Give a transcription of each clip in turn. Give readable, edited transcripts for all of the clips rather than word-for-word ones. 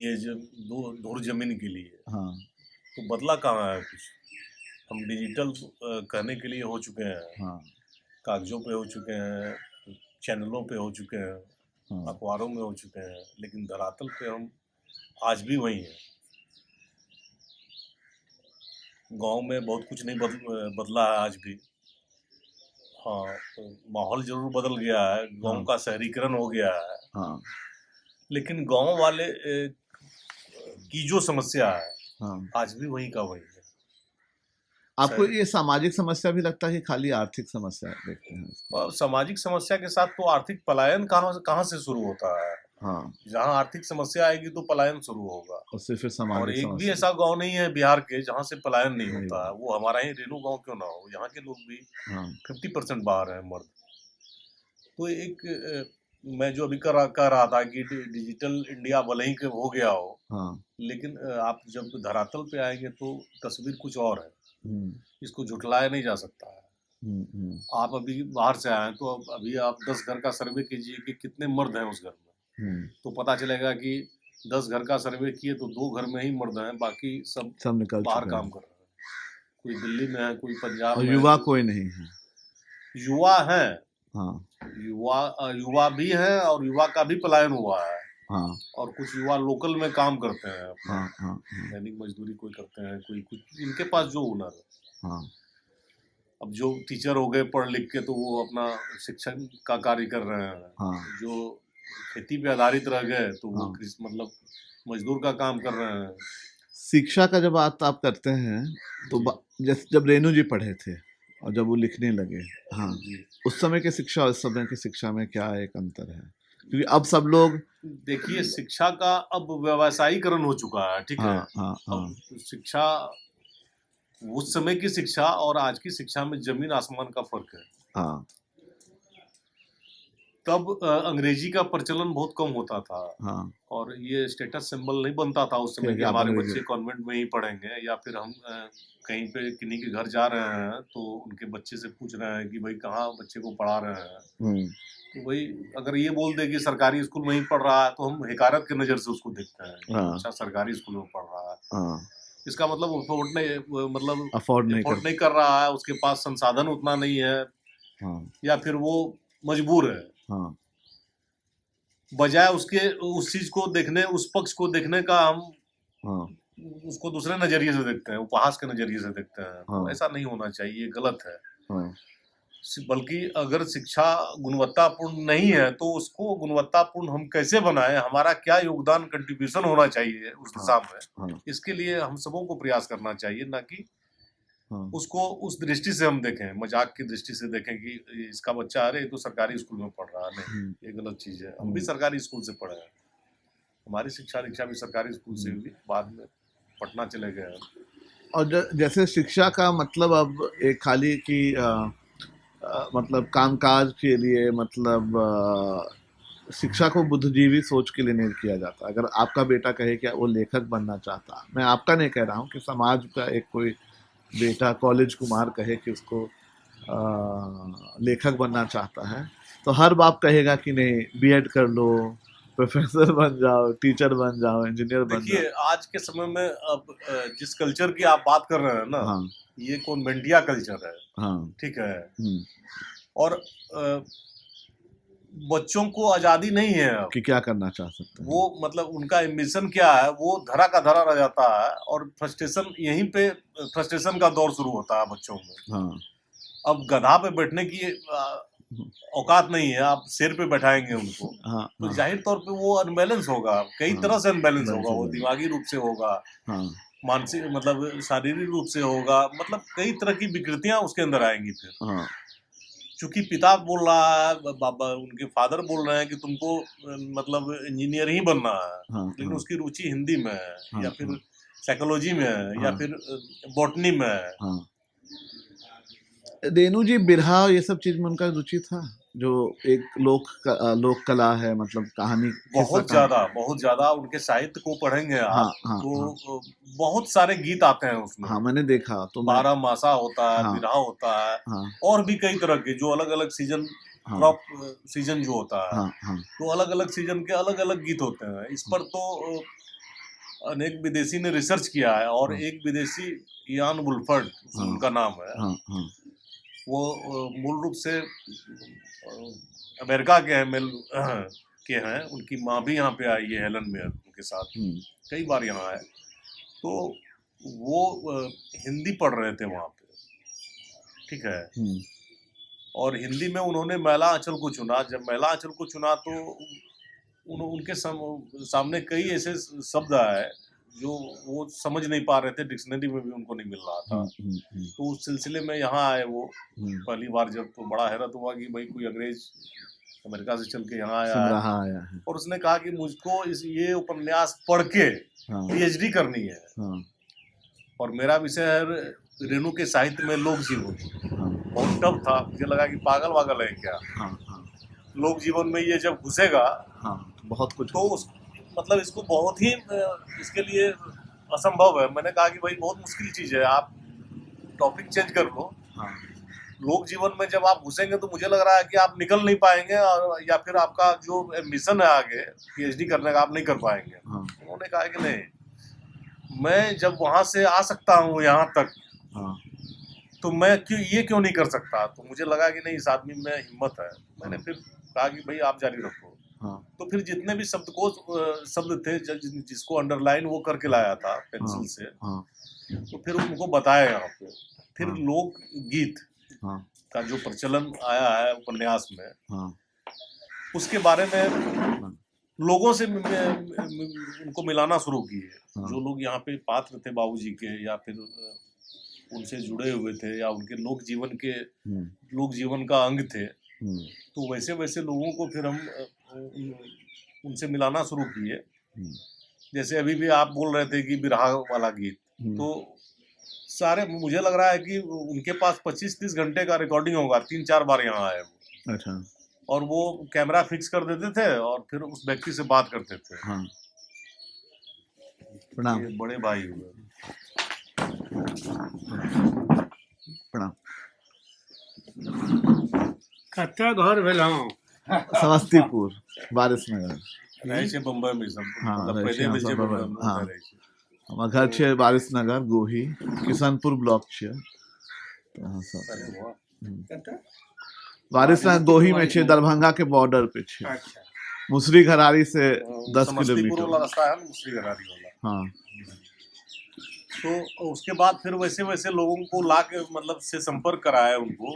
ये जो धूर जमीन के लिए, हाँ तो बदला कहाँ है कुछ। हम डिजिटल कहने के लिए हो चुके हैं, हाँ कागजों पे हो चुके हैं, चैनलों पे हो चुके हैं, हाँ अखबारों में हो चुके हैं, लेकिन धरातल पे हम आज भी वही हैं। गांव में बहुत कुछ नहीं बदला है आज भी। हाँ, तो माहौल ज़रूर बदल गया है, गाँव हाँ का शहरीकरण हो गया है, हाँ लेकिन गाँव वाले की जो समस्या है, हाँ। आज भी वही का वही है। आपको शहर ये सामाजिक समस्या भी लगता है कि खाली आर्थिक समस्या देखते हैं इसको? और सामाजिक समस्या के साथ तो आर्थिक पलायन कहाँ से शुरू होता है। हाँ, जहाँ आर्थिक समस्या आएगी तो पलायन शुरू होगा। उससे फिर और सामाजिक एक भी समस्या ऐसा गांव नहीं है बिहार के जहाँ से पलायन नहीं नहीं होता है, होगा। वो हमारा ही रेणु गांव क्यों ना हो, यहाँ के लोग भी हाँ 50% बाहर हैं मर्द। तो एक मैं जो अभी कह रहा था कि डिजिटल इंडिया भले ही हो गया हो, हाँ। लेकिन आप जब धरातल पे आएंगे तो तस्वीर कुछ और है। हम्म इसको झुठलाया नहीं जा सकता है। हम्म। आप अभी बाहर से आए हैं तो अभी आप 10 घर का सर्वे कीजिए कि कितने मर्द हैं उस घर में, हम्म। तो पता चलेगा कि 10 घर का सर्वे किए तो 2 घर में ही मर्द हैं, बाकी सब सब निकल बाहर चुके काम हैं कर रहे हैं। कोई दिल्ली में है, कोई पंजाब और में है, युवा कोई कोई नहीं है। युवा हैं। हाँ युवा भी हैं और युवा का भी पलायन हुआ है। हाँ और कुछ युवा लोकल में काम करते हैं अपना, हाँ हाँ हाँ दैनिक मजदूरी कोई करते हैं, कोई कुछ इनके पास जो हुनर है। हाँ अब जो टीचर हो गए पढ़ लिख के तो वो अपना शिक्षण का कार्य कर रहे हैं। हाँ जो खेती पे आधारित रह गए तो वो हाँ। मतलब मजदूर का काम कर रहे हैं। शिक्षा का जब बात आप करते हैं तो जी जैसे जब रेणु जी पढ़े थे और जब वो लिखने लगे, हाँ, जी। उस समय की शिक्षा और इस समय की शिक्षा में क्या एक अंतर है? क्योंकि अब सब लोग, देखिए शिक्षा का अब व्यवसायीकरण हो चुका है, ठीक है। हाँ हाँ हाँ अब शिक्षा, उस समय की शिक्षा और आज की शिक्षा में जमीन आसमान का फर्क है। हाँ तब अंग्रेजी का प्रचलन बहुत कम होता था हाँ। और ये स्टेटस सिंबल नहीं बनता था उस समय ठीक कि है, आप हमारे अंग्रेजी। बच्चे कॉन्वेंट में ही पढ़ेंगे, या फिर हम कहीं पे किन्हीं के घर जा रहे हैं तो उनके बच्चे से पूछ रहे हैं कि भाई कहाँ बच्चे को पढ़ा रहे हैं। हम्म। तो वही अगर ये बोल दे कि सरकारी स्कूल में ही पढ़ रहा है तो हम हिकारत की नज़र से उसको देखते हैं कि हाँ अच्छा सरकारी स्कूल में पढ़ रहा है। हाँ। इसका मतलब मतलब अफोर्ड नहीं कर। एफोर्ड नहीं कर रहा है, उसके पास संसाधन उतना नहीं है, हाँ या फिर वो मजबूर है। हाँ बजाय उसके उस चीज को देखने, उस पक्ष को देखने का, हम हाँ उसको दूसरे नजरिए से देखते हैं, उपहास के नजरिए से देखते हैं। तो हाँ ऐसा नहीं होना चाहिए, गलत है। हाँ बल्कि अगर शिक्षा गुणवत्तापूर्ण नहीं है तो उसको गुणवत्तापूर्ण हम कैसे बनाएं, हमारा क्या योगदान कंट्रीब्यूशन होना चाहिए उस हाँ दिशा में, हाँ इसके लिए हम सबों को प्रयास करना चाहिए, ना कि हाँ। उसको उस दृष्टि से हम देखें, मजाक की दृष्टि से देखें कि इसका बच्चा अरे ये तो सरकारी स्कूल में पढ़ रहा है। नहीं, ये गलत चीज़ है। हम भी सरकारी स्कूल से पढ़े हैं, हमारी शिक्षा दीक्षा भी सरकारी स्कूल से हुई, बाद में पटना चले गए हैं। और जैसे शिक्षा का मतलब अब एक खाली कि मतलब कामकाज के लिए, मतलब शिक्षा को बुद्धिजीवी सोच के लिए नहीं किया जाता। अगर आपका बेटा कहे कि वो लेखक बनना चाहता, मैं आपका नहीं कह रहा हूँ, कि समाज का एक कोई बेटा कॉलेज कुमार कहे कि उसको लेखक बनना चाहता है, तो हर बाप कहेगा कि नहीं, बीएड कर लो, प्रोफेसर बन जाओ, टीचर बन जाओ, इंजीनियर बन देखिए जाओ। आज के समय में अब जिस कल्चर की आप बात कर रहे हैं ना, हाँ ये कॉन्वेंटिया कल्चर है, हाँ। ठीक है। हम्म। और बच्चों को आज़ादी नहीं है अब कि क्या करना चाह सकते हैं। वो, मतलब उनका एम्बिशन क्या है वो धरा का धरा रह जाता है, और फ्रस्ट्रेशन यहीं पे, फ्रस्ट्रेशन का दौर शुरू होता है बच्चों में। हाँ अब गधा पे बैठने की औकात नहीं है, आप शेर पे बैठाएंगे उनको हाँ तो हाँ जाहिर तौर पे वो अनबैलेंस होगा, कई हाँ। तरह से अनबैलेंस होगा, वो बिल्कुल। दिमागी रूप से होगा, हाँ मानसिक मतलब शारीरिक रूप से होगा, मतलब कई तरह की विकृतियां उसके अंदर आएंगी फिर। हाँ चूंकि पिता बोल रहा है, बाबा उनके फादर बोल रहे हैं कि तुमको मतलब इंजीनियर ही बनना है, हाँ लेकिन हाँ उसकी रुचि हिंदी में है, हाँ या हाँ फिर साइकोलॉजी में है, या हाँ फिर बॉटनी में है। हाँ। रेणु जी बिरहा ये सब चीज में उनका रुचि था, जो एक लोक कला है, मतलब कहानी, किस्सा कहानी। बहुत ज्यादा उनके साहित्य को पढ़ेंगे हाँ आप हाँ तो हाँ बहुत सारे गीत आते हैं उसमें। हाँ, मैंने देखा तो मैं। बारह मासा होता है, हाँ बिरहा होता है, हाँ और भी कई तरह के जो अलग अलग सीजन, हाँ क्रॉप सीजन जो होता है, हाँ हाँ तो अलग अलग सीजन के अलग अलग गीत होते हैं। इस पर तो अनेक विदेशी ने रिसर्च किया है, और हाँ। एक विदेशी इयान वुल्फर्ड हाँ। उनका नाम है, हाँ हाँ वो मूल रूप से अमेरिका के हैं, के हैं। उनकी माँ भी यहाँ पे आई है, हेलन मेयर उनके साथ कई बार यहाँ आए। तो वो हिंदी पढ़ रहे थे वहाँ पे, ठीक है, और हिंदी में उन्होंने मैला आंचल को चुना। जब मैला आंचल को चुना तो उनके सामने कई ऐसे शब्द आए जो वो समझ नहीं पा रहे थे, डिक्शनरी में भी उनको नहीं मिल रहा था। तो उस सिलसिले में यहाँ आए वो पहली बार जब, तो बड़ा हैरत हुआ कि भाई कोई अंग्रेज अमेरिका से चल के यहाँ आया है। और उसने कहा कि मुझको ये उपन्यास पढ़ के पीएचडी करनी है, और मेरा विषय है रेणु के साहित्य में लोक जीवन। बहुत टफ था, मुझे लगा कि पागल वागल है क्या, लोक जीवन में ये जब घुसेगा बहुत कुछ, तो मतलब इसको बहुत ही, इसके लिए असंभव है। मैंने कहा कि भाई बहुत मुश्किल चीज है, आप टॉपिक चेंज कर लो। लोक जीवन में जब आप घुसेंगे तो मुझे लग रहा है कि आप निकल नहीं पाएंगे, और या फिर आपका जो मिशन है आगे पीएचडी करने का, आप नहीं कर पाएंगे। उन्होंने कहा कि नहीं, मैं जब वहां से आ सकता हूँ यहाँ तक, तो मैं क्यों नहीं कर सकता। तो मुझे लगा कि नहीं, इस आदमी में हिम्मत है। मैंने फिर कहा कि भाई आप जारी रखो। तो फिर जितने भी शब्द थे जिसको अंडरलाइन वो करके लाया था पेंसिल से, तो फिर उनको बताया यहाँ पे। फिर लोक गीत का जो प्रचलन आया है उपन्यास में, उसके बारे में लोगों से उनको मिलाना शुरू किए। जो लोग यहाँ पे पात्र थे बाबूजी के, या फिर उनसे जुड़े हुए थे, या उनके लोक जीवन का अंग थे, तो वैसे वैसे लोगों को फिर हम उनसे मिलाना शुरू किए। जैसे अभी भी आप बोल रहे थे कि बिरहा वाला गीत, तो सारे, मुझे लग रहा है कि उनके पास 25-30 घंटे का रिकॉर्डिंग होगा, 3-4 बार यहाँ आए वो। अच्छा। और वो कैमरा फिक्स कर देते थे और फिर उस व्यक्ति से बात करते थे। प्रणाम। ये बड़े भाई हुए। प्रणाम। कच्चा घर भेलौं समस्तीपुर, वारिसनगर। रहे छे बम्बई में सब, मतलब रहे पहले छे में जे सब बम्बई बम्बई, में रहे छे। हमर घर छे वारिसनगर, गोही, किशनपुर ब्लॉक छे। अरे वाह। वारिसनगर गोही में छे, दरभंगा के बॉर्डर पे छे। अच्छा। मुसरी घरारी से 10 समस्तीपुर वाला किलोमीटर। रास्ता है ना, मुसरी घरारी वाला। हाँ। तो उसके बाद फिर वैसे वैसे लोगों को ला के, मतलब से संपर्क कराया उनको,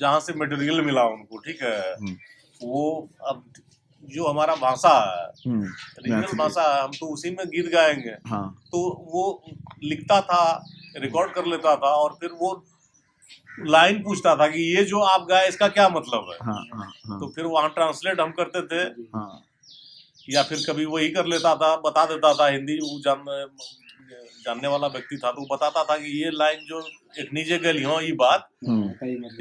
जहाँ से मटेरियल मिला उनको, ठीक है। वो अब जो हमारा भाषा है, रीजनल भाषा है, हम तो उसी में गीत गाएंगे। तो वो लिखता था, रिकॉर्ड कर लेता था, और फिर वो लाइन पूछता था कि ये जो आप गाए इसका क्या मतलब है। तो फिर वहाँ ट्रांसलेट हम करते थे, या फिर कभी वही कर लेता था, बता देता था। हिंदी वो जानने वाला व्यक्ति था, तो वो बताता था कि ये लाइन जो एक नीचे गली हो, ये बात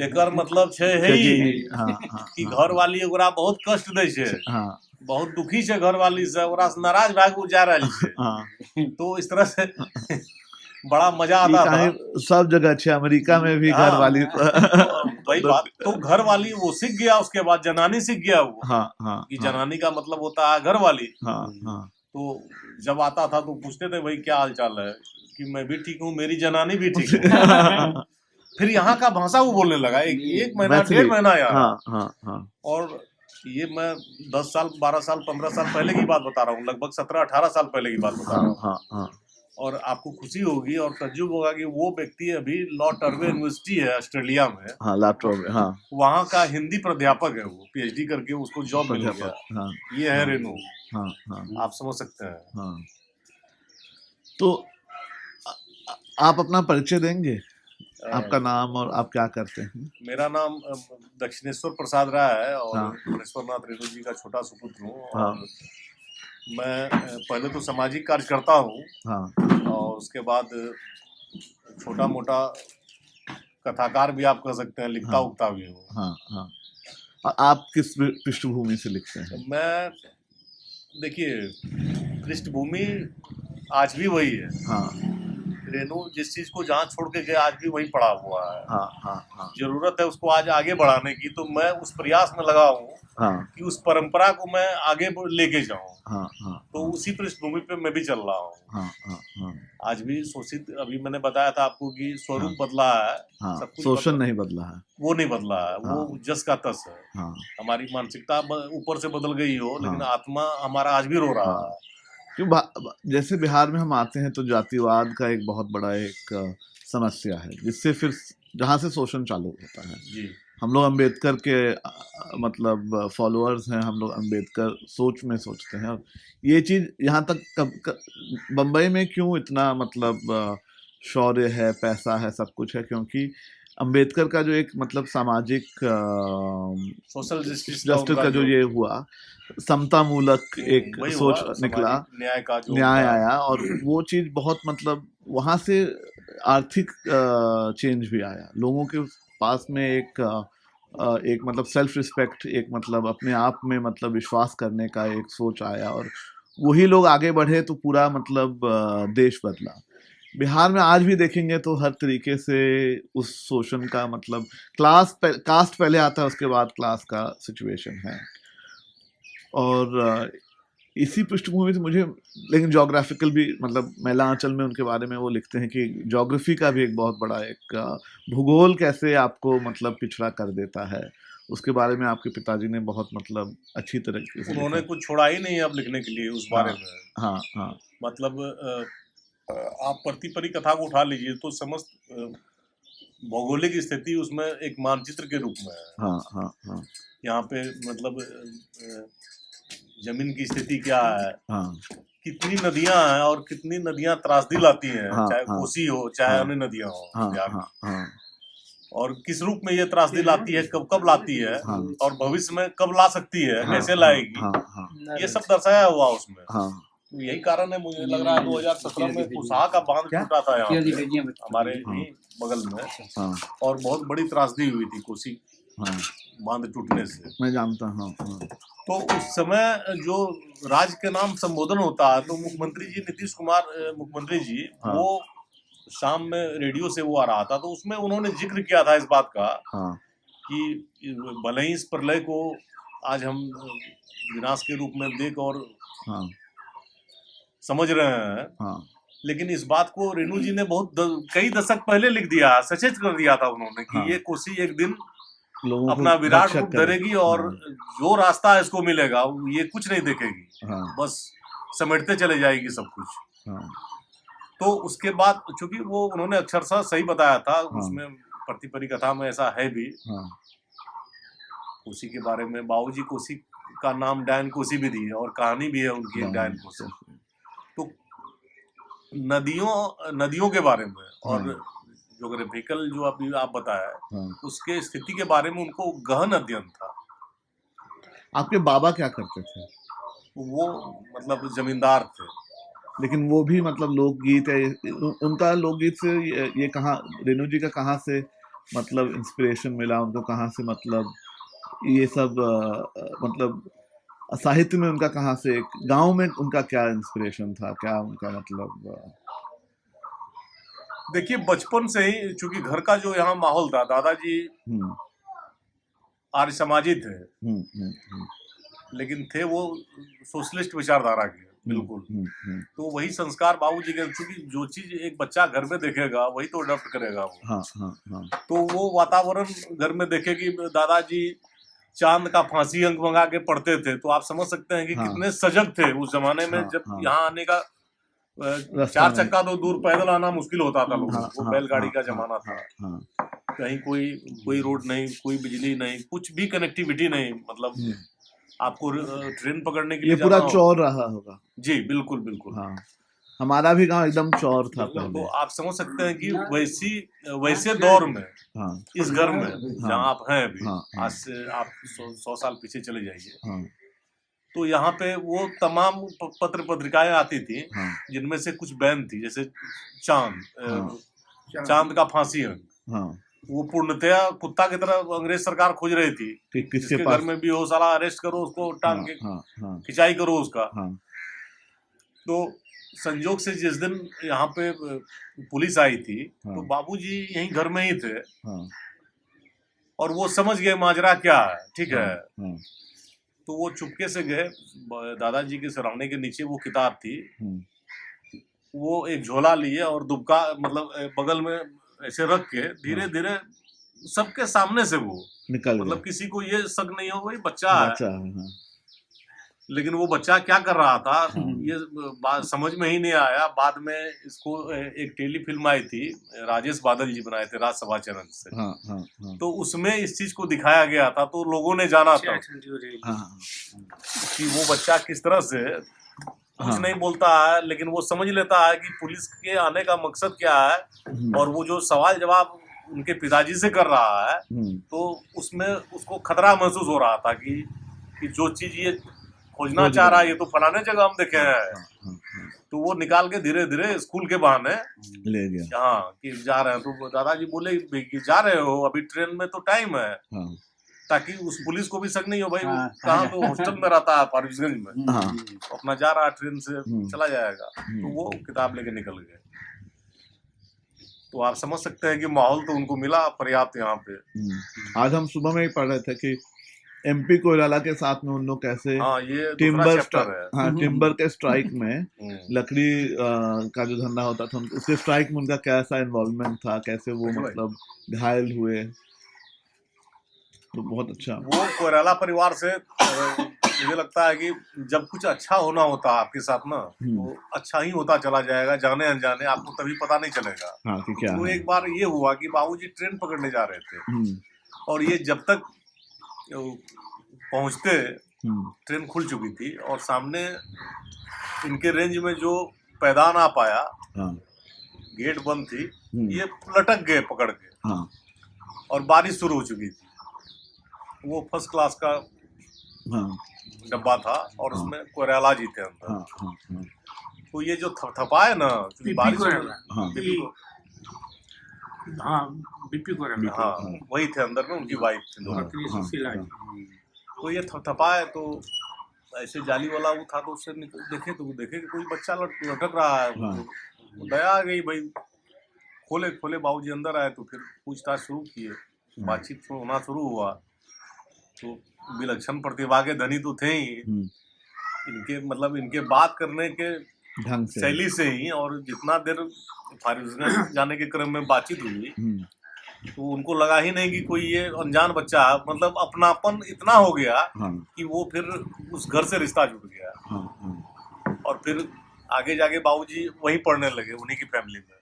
एकर मतलब छे है कि घर वाली ओकरा बहुत कष्ट दै छे, बहुत दुखी छे घर वाली से, ओकरा से नाराज भाग उ जा रहल छे। तो इस तरह से बड़ा मजा आता था। सब जगह छे, अमेरिका में भी घर वाली। वही बात, तो घर वाली वो सीख गया, उसके बाद जनानी सीख गया वो, कि जनानी का मतलब होता है घर वाली। तो जब आता था तो पूछते थे भाई क्या हाल चाल है, कि मैं भी ठीक हूँ, मेरी जनानी भी ठीक है। फिर यहाँ का भाषा वो बोलने लगा, एक महीना 1.5 महीना यहाँ। और ये मैं 10 साल 12 साल 15 साल पहले की बात बता रहा हूँ, लगभग 17-18 साल पहले की बात बता रहा हूँ। और आपको खुशी होगी और तज्जुब होगा कि वो व्यक्ति अभी लॉ टर्वे यूनिवर्सिटी है ऑस्ट्रेलिया में, वहाँ का हिंदी प्राध्यापक है। वो पीएचडी करके उसको जॉब मिल गया। ये है रेणु। आप समझ सकते हैं। तो आप अपना परिचय देंगे, आपका नाम और आप क्या करते हैं? मेरा नाम दक्षिणेश्वर प्रसाद राय है, और महेश्वरनाथ रेणु जी का छोटा सुपुत्र हूँ। और मैं पहले तो सामाजिक कार्य करता हूँ, और उसके बाद छोटा मोटा कथाकार भी आप कह सकते हैं, लिखता उगता भी हूँ। आप किस पृष्ठभूमि से लिखते हैं? मैं, देखिए, पृष्ठभूमि आज भी वही है। रेणु जिस चीज को जहाँ छोड़ के गए, आज भी वही पड़ा हुआ है। जरूरत है उसको आज आगे बढ़ाने की, तो मैं उस प्रयास में लगा हूँ हाँ कि उस परंपरा को मैं आगे लेके जाऊं। हाँ हाँ तो उसी पृष्ठभूमि पे मैं भी चल रहा हूँ। हाँ हाँ हाँ आज भी शोषित, अभी मैंने बताया था आपको कि स्वरूप बदला है, हाँ, सब कुछ शोषण बदला, नहीं बदला है। वो नहीं बदला है, वो हाँ। जस का तस है। हाँ हमारी मानसिकता ऊपर से बदल गई हो, लेकिन हाँ। आत्मा हमारा आज भी रो रहा हाँ। है। जैसे बिहार में हम आते हैं तो जातिवाद का एक बहुत बड़ा एक समस्या है, जिससे फिर जहाँ से शोषण चालू होता है। जी हम लोग अंबेडकर के मतलब फॉलोअर्स हैं, हम लोग अंबेडकर सोच में सोचते हैं। और ये चीज़ यहाँ तक बम्बई में क्यों इतना मतलब शौर्य है, पैसा है, सब कुछ है, क्योंकि अंबेडकर का जो एक मतलब सामाजिक सोशल जस्टिस जस्टिस का जो ये हुआ, समता मूलक एक वही सोच हुआ, निकला, सामाजिक न्याय का जो न्याय उनका- आया, और वो चीज़ बहुत मतलब वहाँ से आर्थिक चेंज भी आया। लोगों के पास में एक मतलब सेल्फ रिस्पेक्ट, एक मतलब अपने आप में मतलब विश्वास करने का एक सोच आया, और वही लोग आगे बढ़े तो पूरा मतलब देश बदला। बिहार में आज भी देखेंगे तो हर तरीके से उस शोषण का मतलब कास्ट पहले आता है, उसके बाद क्लास का सिचुएशन है। और इसी पृष्ठभूमि से मुझे, लेकिन जोग्राफिकल भी मतलब मैलांचल में उनके बारे में वो लिखते हैं कि जोग्राफी का भी एक बहुत बड़ा एक भूगोल कैसे आपको मतलब पिछड़ा कर देता है, उसके बारे में आपके पिताजी ने बहुत मतलब अच्छी तरीके से उन्होंने लिखा। कुछ छोड़ा ही नहीं अब लिखने के लिए उस बारे में। हाँ हाँ मतलब आप प्रतिपरी कथा को उठा लीजिए तो समस्त भौगोलिक स्थिति उसमें एक मानचित्र के रूप में है। हाँ हाँ हाँ यहाँ पे मतलब जमीन की स्थिति क्या है, हाँ कितनी नदियां हैं और कितनी नदियां त्रासदी लाती हैं, हाँ, चाहे हाँ, कोसी हो चाहे हाँ, अन्य नदियां हो हाँ बिहार हाँ की। हाँ और किस रूप में ये त्रासदी लाती है, कब कब लाती है, हाँ, और भविष्य में कब ला सकती है, हाँ, कैसे लाएगी, हाँ हाँ ये सब दर्शाया हुआ उसमें। हाँ तो यही कारण है, मुझे लग रहा है 2017 में कुसाहा का बांध टूटा था यहाँ पे, हमारे ही बगल में, हाँ और बहुत बड़ी त्रासदी हुई थी कोसी हाँ, बांध टूटने से। मैं जानता हूँ। हाँ तो उस समय जो राज्य के नाम संबोधन होता है तो मुख्यमंत्री जी नीतीश कुमार मुख्यमंत्री जी हाँ, वो शाम में रेडियो से वो आ रहा था, तो उसमें उन्होंने जिक्र किया था इस बात का हाँ कि भले ही इस प्रलय को आज हम विनाश के रूप में देख और हाँ समझ रहे हैं, हाँ लेकिन इस बात को रेणु जी ने कई दशक पहले लिख दिया, सचेत कर दिया था उन्होंने कि हाँ। ये कोसी एक दिन लोगों को अपना विराट रक्षक रूप करे। धरेगी और हाँ, जो रास्ता इसको मिलेगा ये कुछ नहीं देखेगी, हाँ बस समेटते चले जाएगी सब कुछ। हाँ तो उसके बाद चूंकि वो उन्होंने अक्षरशः सही बताया था, हाँ। उसमें प्रतिपरी कथा में ऐसा है भी, हाँ कोसी के बारे में बाबूजी कोसी का नाम डायन कोसी भी दी है और कहानी भी है उनकी एक डायन कोसी। तो नदियों के बारे में और ज्योग्राफिकल जो अभी आप बताया, हाँ। उसके स्थिति के बारे में उनको गहन अध्ययन था। आपके बाबा क्या करते थे? वो मतलब जमींदार थे, लेकिन वो भी मतलब लोकगीत है, उनका लोकगीत से ये कहाँ, रेणु जी का कहाँ से मतलब इंस्पिरेशन मिला उनको, कहाँ से मतलब ये सब मतलब साहित्य में उनका कहाँ से, गांव में उनका क्या इंस्पिरेशन था, क्या उनका मतलब? देखिए बचपन से ही चूंकि घर का जो यहाँ माहौल था, दादाजी आर्य समाजी थे, लेकिन थे वो सोशलिस्ट विचारधारा के बिल्कुल। तो वही संस्कार बाबूजी के, चूंकि जो चीज एक बच्चा घर में देखेगा वही तो अडॉप्ट करेगा वो। हाँ हाँ हाँ। तो वो वातावरण घर में देखे कि दादाजी चांद का फांसी अंक मंगा के पढ़ते थे, तो आप समझ सकते हैं कि कितने सजग थे उस जमाने में, जब यहाँ आने का 4 चक्का तो दूर पैदल आना मुश्किल होता था लोगों को, बैलगाड़ी का जमाना था, कहीं कोई रोड नहीं, कोई बिजली नहीं, कुछ भी कनेक्टिविटी नहीं, मतलब आपको ट्रेन पकड़ने के लिए ये पूरा चौर रहा होगा। जी बिल्कुल बिल्कुल। हाँ, हमारा भी गांव एकदम चौर था पहले। तो आप समझ सकते हैं कि वैसे दौर में, इस घर में जहाँ आप हैं अभी, आज से आप 100 साल पीछे चले जाइए, तो यहाँ पे वो तमाम पत्र पत्रिकाएं आती थी, जिनमें से कुछ बैन थी, जैसे चांद का फांसी अंक, वो पूर्णतया कुत्ता की तरह अंग्रेज सरकार खोज रही थी कि किसके घर में भी हो, साला अरेस्ट करो उसको, टांग के खिंचाई करो उसका। तो संजोग से जिस दिन यहाँ पे पुलिस आई थी, तो बाबूजी यहीं घर में ही थे, और वो समझ गए माजरा क्या है, ठीक है। तो वो चुपके से गए, दादाजी के सिरहाने के नीचे वो किताब थी, वो एक झोला लिए और दुबका मतलब बगल में ऐसे रख के धीरे धीरे सबके सामने से वो निकल मतलब गया। किसी को ये शक नहीं हो भाई बच्चा है, बच्चा है, हाँ। लेकिन वो बच्चा क्या कर रहा था हाँ। ये बात समझ में ही नहीं आया। बाद में इसको एक टेलीफिल्म आई थी, राजेश बादल जी बनाए थे राज्यसभा चैनल से, हाँ हाँ हाँ तो उसमें इस चीज को दिखाया गया था, तो लोगों ने जाना था हाँ कि वो बच्चा किस तरह से कुछ हाँ। नहीं बोलता है, लेकिन वो समझ लेता है कि पुलिस के आने का मकसद क्या है, और वो जो सवाल जवाब उनके पिताजी से कर रहा है, तो उसमें उसको खतरा महसूस हो रहा था कि जो चीज ये खोजना चाह रहा है ये तो फलाने जगह हम देखे हैं। तो वो निकाल के धीरे धीरे स्कूल के बहाने ले गया। हाँ कि जा रहे हैं, तो दादाजी बोले कि जा रहे हो अभी ट्रेन में तो टाइम है, हाँ ताकि उस पुलिस को भी शक नहीं हो भाई कहाँ तो हॉस्टल में रहता है फारबिसगंज में, हाँ तो अपना जा रहा है ट्रेन से चला जाएगा। तो वो किताब लेके निकल गए। तो आप समझ सकते हैं कि माहौल तो उनको मिला पर्याप्त यहाँ पे। आज हम सुबह में ही पढ़ रहे थे कि एमपी कोइराला के साथ में उन लोग कैसे हाँ ये दूसरा टिम्बर चैप्टर है। हाँ टिम्बर के स्ट्राइक में लकड़ी का जो धंधा होता था उसके स्ट्राइक में उनका कैसा इन्वॉल्वमेंट था, कैसे वो मतलब घायल हुए, तो बहुत अच्छा। वो कोइराला परिवार से मुझे लगता है कि जब कुछ अच्छा होना होता है आपके साथ ना, तो अच्छा ही होता चला जाएगा, जाने अनजाने आपको तभी पता नहीं चलेगा। हाँ कि क्या तो है। एक बार ये हुआ कि बाबूजी ट्रेन पकड़ने जा रहे थे, और ये जब तक पहुंचते ट्रेन खुल चुकी थी, और सामने इनके रेंज में जो पैदान आ पाया, गेट बंद थी, ये लटक गए पकड़ के, और बारिश शुरू हो चुकी थी। वो फर्स्ट क्लास का डब्बा था और उसमें कोइराला जी थे अंदर। तो ये जो थपथपाए ना बारिश हाँ वही थे अंदर में, उनकी वाइफ थी दोनों। तो ये थपथपाए तो ऐसे जाली वाला वो था, तो उससे देखे कि कोई बच्चा लटक रहा है। तो दया आ गई भाई, खोले बाबूजी अंदर आए, तो फिर पूछताछ शुरू किए, बातचीत होना शुरू हुआ। तो विलक्षण प्रतिभा के धनी तो थे ही, इनके मतलब इनके बात करने के ढंग शैली से ही, और जितना देर फारबिसगंज जाने के क्रम में बातचीत हुई, तो उनको लगा ही नहीं कि कोई ये अनजान बच्चा है, मतलब अपनापन इतना हो गया कि वो फिर उस घर से रिश्ता जुड़ गया। और फिर आगे जाके बाबूजी वहीं पढ़ने लगे, उन्हीं की फैमिली में।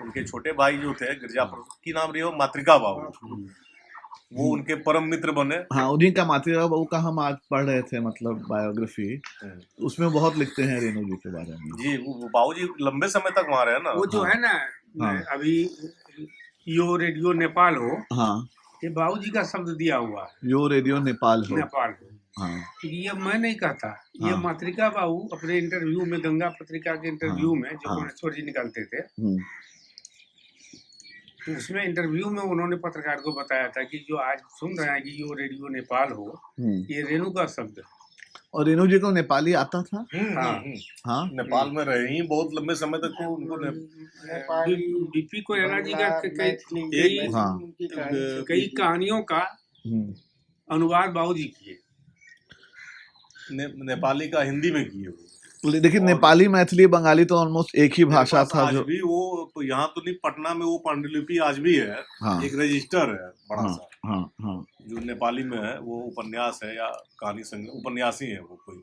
उनके छोटे भाई जो थे गिरजापुर की नाम रही हो मातृका बाबू, वो उनके परम मित्र बने। हाँ उन्हीं का मातृका बाबू का हम आज पढ़ रहे थे, मतलब बायोग्राफी, उसमें बहुत लिखते हैं रेणु जी के बारे में। जी वो बाबूजी लंबे समय तक वहाँ रहे ना। वो जो है ना अभी यो रेडियो नेपाल हो, ये बाबूजी का शब्द दिया हुआ है, यो रेडियो नेपाल हो। क्योंकि ये मैं नहीं कहता, ये मातृका बाबू अपने इंटरव्यू में, गंगा पत्रिका के इंटरव्यू में जो कोटेश्वर जी निकलते थे, तो उसमें इंटरव्यू में उन्होंने पत्रकार को बताया था कि जो आज सुन रहे हैं कि यो रेडियो नेपाल हो, ये रेणु का शब्द है। और रेणु जी को नेपाली आता था। नेपाल में रहे ही बहुत लंबे समय तक, तो उनको बीपी कोइराला जी का कई कहानियों का अनुवाद बाबूजी किए, नेपाली का हिंदी में किए। लेकिन नेपाली, मैथिली, बंगाली तो ऑलमोस्ट एक ही भाषा था। आज भी वो तो यहाँ तो नहीं, पटना में वो पांडुलिपि आज भी है। एक रजिस्टर है बड़ा सा, जो नेपाली में है, वो उपन्यास है या कहानी संग्रह, उपन्यासी है वो कोई,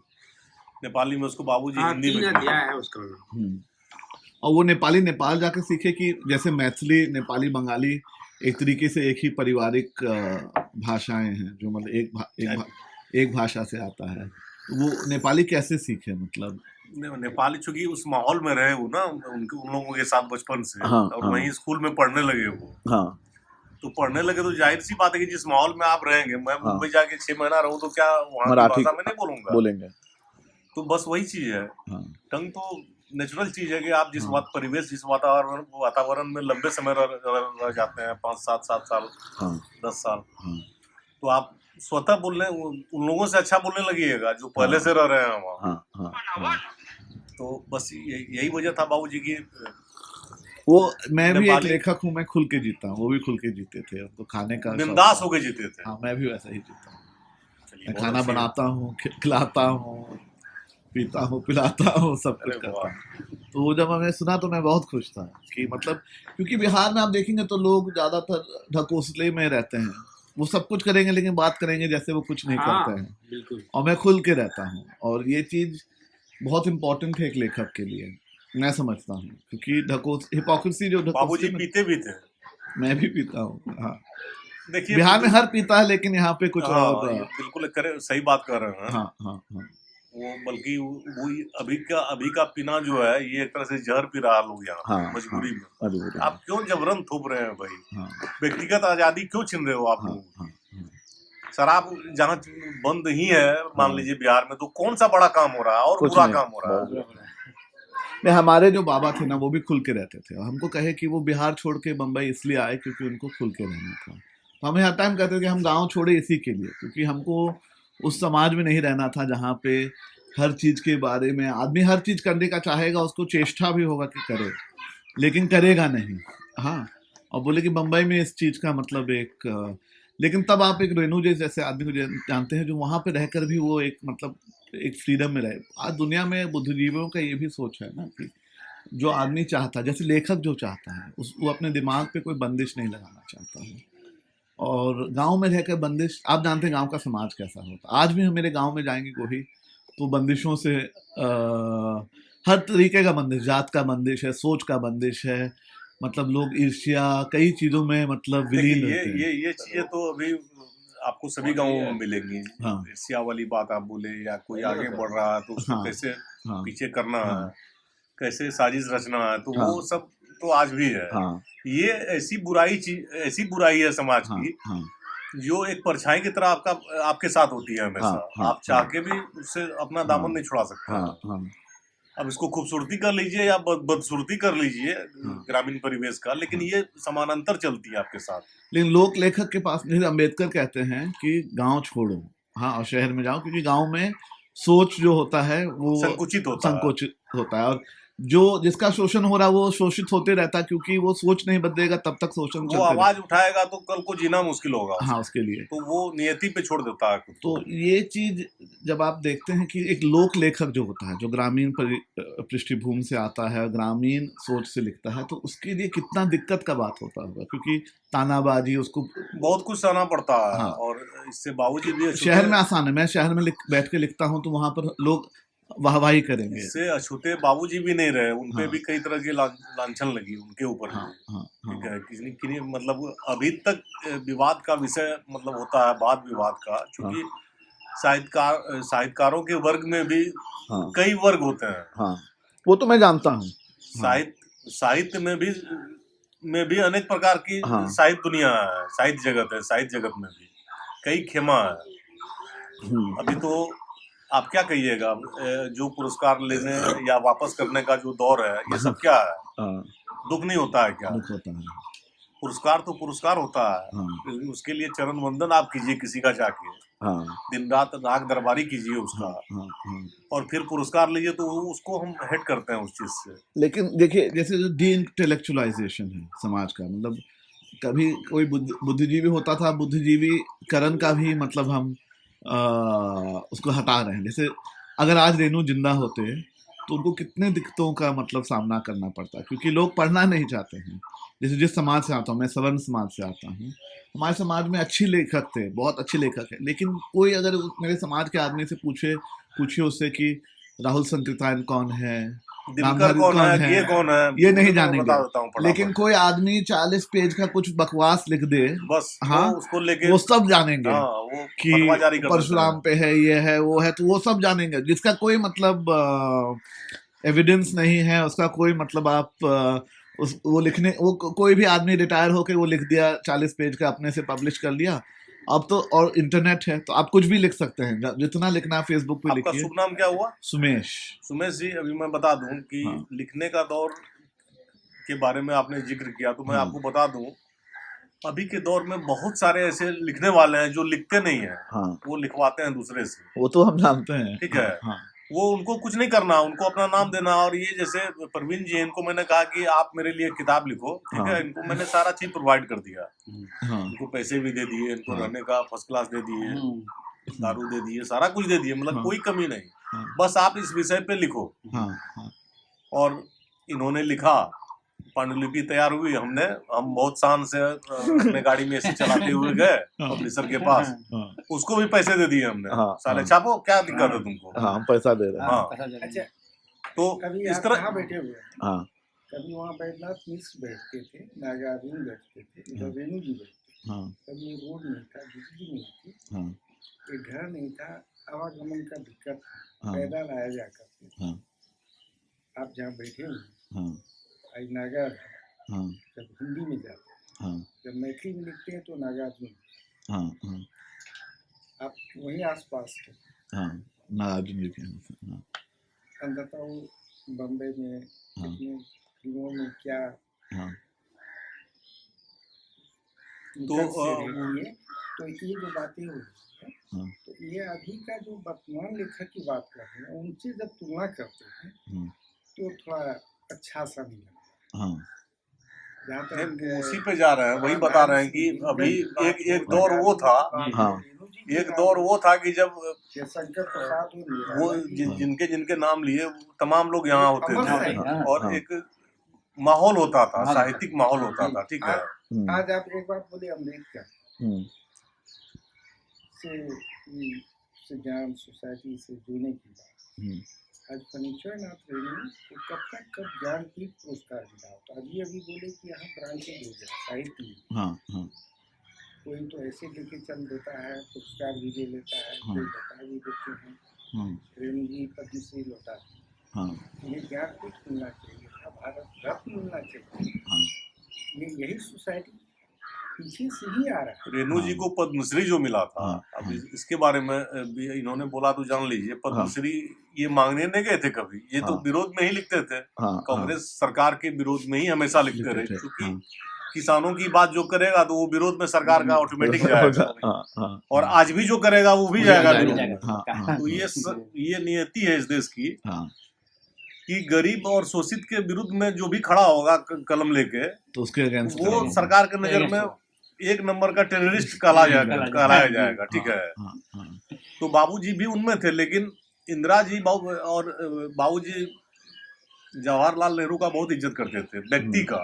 नेपाली में उसको बाबूजी हिंदी में दिया है उसका। और वो नेपाली नेपाल जाके सीखे कि जैसे मैथिली, नेपाली, बंगाली एक तरीके से एक ही पारिवारिक भाषाएं हैं, जो मतलब एक भाषा से आता है। वो नेपाली कैसे सीखे, मतलब नेपाली चूंकि उस माहौल में रहे वो ना, उन लोगों के साथ बचपन से, और वहीं स्कूल में पढ़ने लगे वो। तो पढ़ने लगे तो जाहिर सी बात है कि जिस माहौल में आप रहेंगे, मैं मुंबई जाके 6 महीना रहूं तो क्या वहाँ की भाषा में नहीं बोलेंगे। तो बस वही चीज है, टंग तो नेचुरल चीज है कि आप जिस परिवेश, जिस वातावरण में लंबे समय रह जाते हैं, 5-7 साल, 10 साल, तो आप स्वतः बोलने उन लोगों से अच्छा बोलने लगिएगा जो पहले से रह रहे हैं वहाँ। तो बस यही वजह था बाबूजी की। वो मैं भी एक लेखक हूँ, मैं खुल के जीता हूँ, वो भी खुल के जीते थे, तो खाने का बिंदास होके जीते थे। मैं भी वैसा ही जीता हूँ। मैं बहुत खाना अच्छी है। बनाता हूँ, खिलाता हूँ, पीता हूँ, पिलाता हूँ, सब कुछ अरे करता वाह। हूँ। तो वो जब हमें सुना तो मैं बहुत खुश था कि मतलब, क्योंकि बिहार में आप देखेंगे तो लोग ज़्यादातर ढकोसले में रहते हैं। वो सब कुछ करेंगे लेकिन बात करेंगे जैसे वो कुछ नहीं हाँ करते हैं। बिल्कुल। और मैं खुल के रहता हूँ, और ये चीज़ बहुत इम्पोर्टेंट है एक लेखक के लिए, मैं समझता हूँ। क्योंकि ढकोस हिपोक्रेसी जो बाबूजी ढकोसले में, पीते भी थे। मैं भी पीता हूँ, हाँ। देखिए बिहार में हर पीता है, लेकिन यहाँ पे कुछ और हाँ, ये बिल्कुल करे सही बात कर रहे हैं। हाँ हाँ हाँ वो बल्कि वो अभी का पीना जो है, ये एक तरह से जहर पी रहा लोग यहाँ हाँ पे, मजबूरी में। अरे आप क्यों जबरन थोप रहे हैं भाई? हाँ व्यक्तिगत आजादी क्यों छीन रहे हो आप हाँ लोग? हाँ शराब जहाँ बंद ही है, मान हाँ, लीजिए बिहार में, तो कौन सा बड़ा काम हो रहा है और कुछ बुरा नहीं, काम हो रहा है? बहुत नहीं। हमारे जो बाबा थे ना, वो भी खुल के रहते थे, और हमको कहे कि वो बिहार छोड़ के बम्बई इसलिए आए क्योंकि उनको खुल के रहना था। तो हमें हर टाइम कहते थे कि हम गांव छोड़े इसी के लिए, क्योंकि हमको उस समाज में नहीं रहना था जहाँ पे हर चीज के बारे में आदमी हर चीज करने का चाहेगा, उसको चेष्टा भी होगा कि करे, लेकिन करेगा नहीं। हाँ, और बोले कि बम्बई में इस चीज का मतलब एक लेकिन तब आप एक रेणु जैसे आदमी को जानते हैं जो वहां पे रहकर भी वो एक मतलब एक फ्रीडम में रहे। आज दुनिया में बुद्धिजीवियों का ये भी सोच है ना कि जो आदमी चाहता है, जैसे लेखक जो चाहता है, वो अपने दिमाग पे कोई बंदिश नहीं लगाना चाहता है। और गांव में रहकर बंदिश, आप जानते हैं गांव का समाज कैसा होता है। आज भी हम मेरे गांव में जाएंगे कोई, तो बंदिशों से हर तरीके का बंदिश, जात का बंदिश है, सोच का बंदिश है, मतलब लोग ईर्ष्या कई चीजों में मतलब देखिए विलीन रहते हैं। ये चीजें तो अभी आपको सभी गांवों में मिलेंगी। हाँ ईर्ष्या वाली बात आप बोले, या कोई आगे बढ़ रहा है तो उसको हाँ कैसे हाँ पीछे करना है, हाँ कैसे साजिश रचना है, तो हाँ वो सब तो आज भी है। हाँ ये ऐसी बुराई है समाज हाँ की, हाँ जो एक परछाई की तरह आपके साथ होती है हाँ हमेशा। हाँ आप चाह के भी उससे अपना हाँ दामन नहीं छुड़ा सकते हाँ हैं। हाँ अब इसको खूबसूरती कर लीजिए या बदसूरती कर लीजिए हाँ ग्रामीण परिवेश का, लेकिन हाँ। ये समानांतर चलती है आपके साथ। लेकिन लोक लेखक के पास, जैसे अम्बेडकर कहते हैं कि गांव छोड़ो, हाँ, और शहर में जाओ, क्योंकि गांव में सोच जो होता है वो संकुचित होता है। संकोचित होता है, और जो जिसका शोषण हो रहा है वो शोषित होते रहता है, क्योंकि वो सोच नहीं बदलेगा तब तक शोषण वो चलते आवाज रहता उठाएगा तो कल को जीना मुश्किल होगा है। हाँ, उसको, उसके लिए। तो वो नियति पे छोड़ देता है खुद तो को। ये चीज जब आप देखते हैं कि एक लोक लेखक जो होता है, जो ग्रामीण पृष्ठभूमि से आता है, ग्रामीण सोच से लिखता है, तो उसके लिए कितना दिक्कत का बात होता होगा, क्योंकि तानाबाजी उसको, बहुत कुछ सहना पड़ता है, हाँ, और इससे बाबूजी भी शहर अछूते में आसान है, मैं शहर में बैठ के लिखता हूँ तो वहां पर लोग वाहवाही करेंगे। इससे अछूते बाबूजी भी नहीं रहे, उनपे हाँ भी कई तरह की लांछन लगी उनके ऊपर हाँ भी। हाँ ठीक हाँ है, किसी किसी मतलब अभी तक विवाद का विषय मतलब होता है, वाद विवाद का, हाँ क्योंकि साहित्यकारों के वर्ग में भी हाँ कई वर्ग होते हैं। हाँ, वो तो मैं जानता हूँ। हाँ साहित्य में भी अनेक प्रकार की हाँ साहित्य दुनिया है, साहित्य जगत में भी कई खेमा है। अभी तो आप क्या कहिएगा, जो पुरस्कार लेने या वापस करने का जो दौर है, ये सब क्या है? हाँ, दुख नहीं होता है क्या? दुख होता है। पुरस्कार तो पुरस्कार होता है, हाँ लेकिन उसके लिए चरण वंदन आप कीजिए किसी का जाके, हाँ दिन रात राग दरबारी कीजिए हाँ उसका, हाँ हाँ। और फिर पुरस्कार लीजिए, तो उसको हम हेट करते हैं उस चीज से। लेकिन देखिए, जैसे जो डी इंटेलेक्चुअलाइजेशन है समाज का, मतलब कभी कोई बुद्धिजीवी होता था, बुद्धिजीवी करण का भी मतलब हम उसको हटा रहे हैं। जैसे अगर आज रेणु जिंदा होते तो उनको कितने दिक्कतों का मतलब सामना करना पड़ता, क्योंकि लोग पढ़ना नहीं चाहते हैं। जैसे जिस समाज से आता हूँ मैं, सवर्ण समाज से आता हूँ, हमारे समाज में अच्छे लेखक थे, बहुत अच्छे लेखक हैं, लेकिन कोई अगर मेरे समाज के आदमी से पूछिए उससे कि राहुल संकृतायन कौन है, दिनकर रामधारी कौन कौन है, है, ये कौन है, ये मुझे नहीं तो मैं जानेंगे। बता देता हूँ लेकिन फटाफट। कोई आदमी 40 पेज का कुछ बकवास लिख दे, बस हाँ, वो उसको लेके, वो सब जानेंगे हाँ, वो कि फतवा जारी कर देते परशुराम हैं। पे है, ये है, वो है, तो वो सब जानेंगे, जिसका कोई मतलब एविडेंस नहीं है, उसका कोई मतलब आप वो लिखने, वो कोई भी आदमी रिटायर होके वो लिख दिया 40 पेज का, अपने से पब्लिश कर लिया। अब तो और इंटरनेट है, तो आप कुछ भी लिख सकते हैं, जितना लिखना है फेसबुक पे आपका लिखिए। शुभ नाम क्या हुआ? सुमेश। सुमेश जी, अभी मैं बता दूं कि हाँ लिखने का दौर के बारे में आपने जिक्र किया, तो मैं हाँ आपको बता दूं, अभी के दौर में बहुत सारे ऐसे लिखने वाले हैं जो लिखते नहीं हैं, हाँ, वो लिखवाते हैं दूसरे से। वो तो हम जानते हैं। ठीक हाँ है, हाँ वो उनको कुछ नहीं करना, उनको अपना नाम देना। और ये जैसे प्रवीण जी, इनको मैंने कहा कि आप मेरे लिए किताब लिखो, ठीक है, हाँ इनको मैंने सारा चीज प्रोवाइड कर दिया, हाँ इनको पैसे भी दे दिए, इनको हाँ रहने का फर्स्ट क्लास दे दिए, दारू दे दिए, सारा कुछ दे दिए, मतलब हाँ। कोई कमी नहीं। हाँ। बस आप इस विषय पे लिखो। हाँ हाँ और इन्होंने लिखा, पांडुलिपि तैयार हुई, हम बहुत शान से अपने गाड़ी में एसी चलाते हुए गए पब्लिशर के पास, हाँ उसको भी पैसे दे दिए हमने। हाँ, साले हाँ। छापो, क्या दिक्कत है तुमको? हाँ, हम पैसा दे रहे हैं। हाँ। अच्छा, तो कभी इस आप तरह कहाँ बैठे हुए हैं? हाँ कभी वहाँ बैठनाथ मिश्र बैठते थे, नागार्जुन बैठते थे, इधर रेणु जी बैठते थे। हाँ कभी ये रोड नहीं था, बिजली नहीं थी, हाँ ये घर नहीं था, आवागमन का दिक्कत था, हाँ। पैदल आया जा करते थे। हाँ आप जहाँ बैठे हुए हैं, हाँ आज नागर है, हाँ जब हिंदी में जाते हैं, हाँ जब मैथिली में लिखते हैं तो नागार्जुन। हाँ हाँ आप वहीं आसपास थे। हाँ, नागार्जुन जी के यहाँ से। हाँ अंततः वो बम्बई में हाँ। कितने फिल्मों में क्या हाँ निकट से देखी है। तो ये जो बातें हुई है, हाँ। तो ये अभी का जो वर्तमान लेखक की बात कर रहे हैं, उनसे जब तुलना करते हैं तो थोड़ा अच्छा सा नहीं लगता। हाँ जहाँ नहीं, तक उसी पे जा रहे हैं, वही बता रहे हैं कि अभी एक दौर वो था, हाँ। एक दौर वो था कि जब शंकर प्रसाद वो जिनके नाम लिए तमाम लोग यहाँ होते थे, और एक माहौल होता था, साहित्यिक माहौल होता था। ठीक है। आज आप एक बात बोले अम्बेडकर से ज्ञान सोसाइटी से जुड़ने की बात, आज फर्नीचर नाथ रेणु को कब ज्ञानपीठ पुरस्कार मिला। तो अभी बोले कि यहाँ ब्रांचेज हो गया साहित्य में। हाँ हाँ कोई तो ऐसे लेके चल देता है, पुरस्कार भी ले लेता है, कोई बता भी देते हैं। रेणु जी पद्मश्री लौटा, ये ज्ञानपीठ मिलना चाहिए था, भारत रत्न मिलना चाहिए। ये यही सोसाइटी पीछे से ही आ रहा है। रेणु जी को पद्मश्री जो मिला था, अब इसके बारे में भी इन्होंने बोला तो जान लीजिए। पद्मश्री ये मांगने नहीं गए थे कभी, ये तो विरोध में ही लिखते थे। कांग्रेस सरकार के विरोध में ही हमेशा लिखते रहे, क्योंकि किसानों की बात जो करेगा तो वो विरोध में सरकार का ऑटोमेटिक जाएगा, और आज भी जो करेगा वो भी जाएगा विरोध में। तो ये नियति है इस देश की कि गरीब और शोषित के विरुद्ध में जो भी खड़ा होगा कलम लेके, तो उसके अगेंस्ट वो सरकार के नजर में एक नंबर का टेररिस्ट कहलाया जाएगा। ठीक है। तो बाबूजी भी उनमें थे, लेकिन इंदिरा जी और बाबूजी जवाहरलाल नेहरू का बहुत इज्जत करते थे, व्यक्ति का,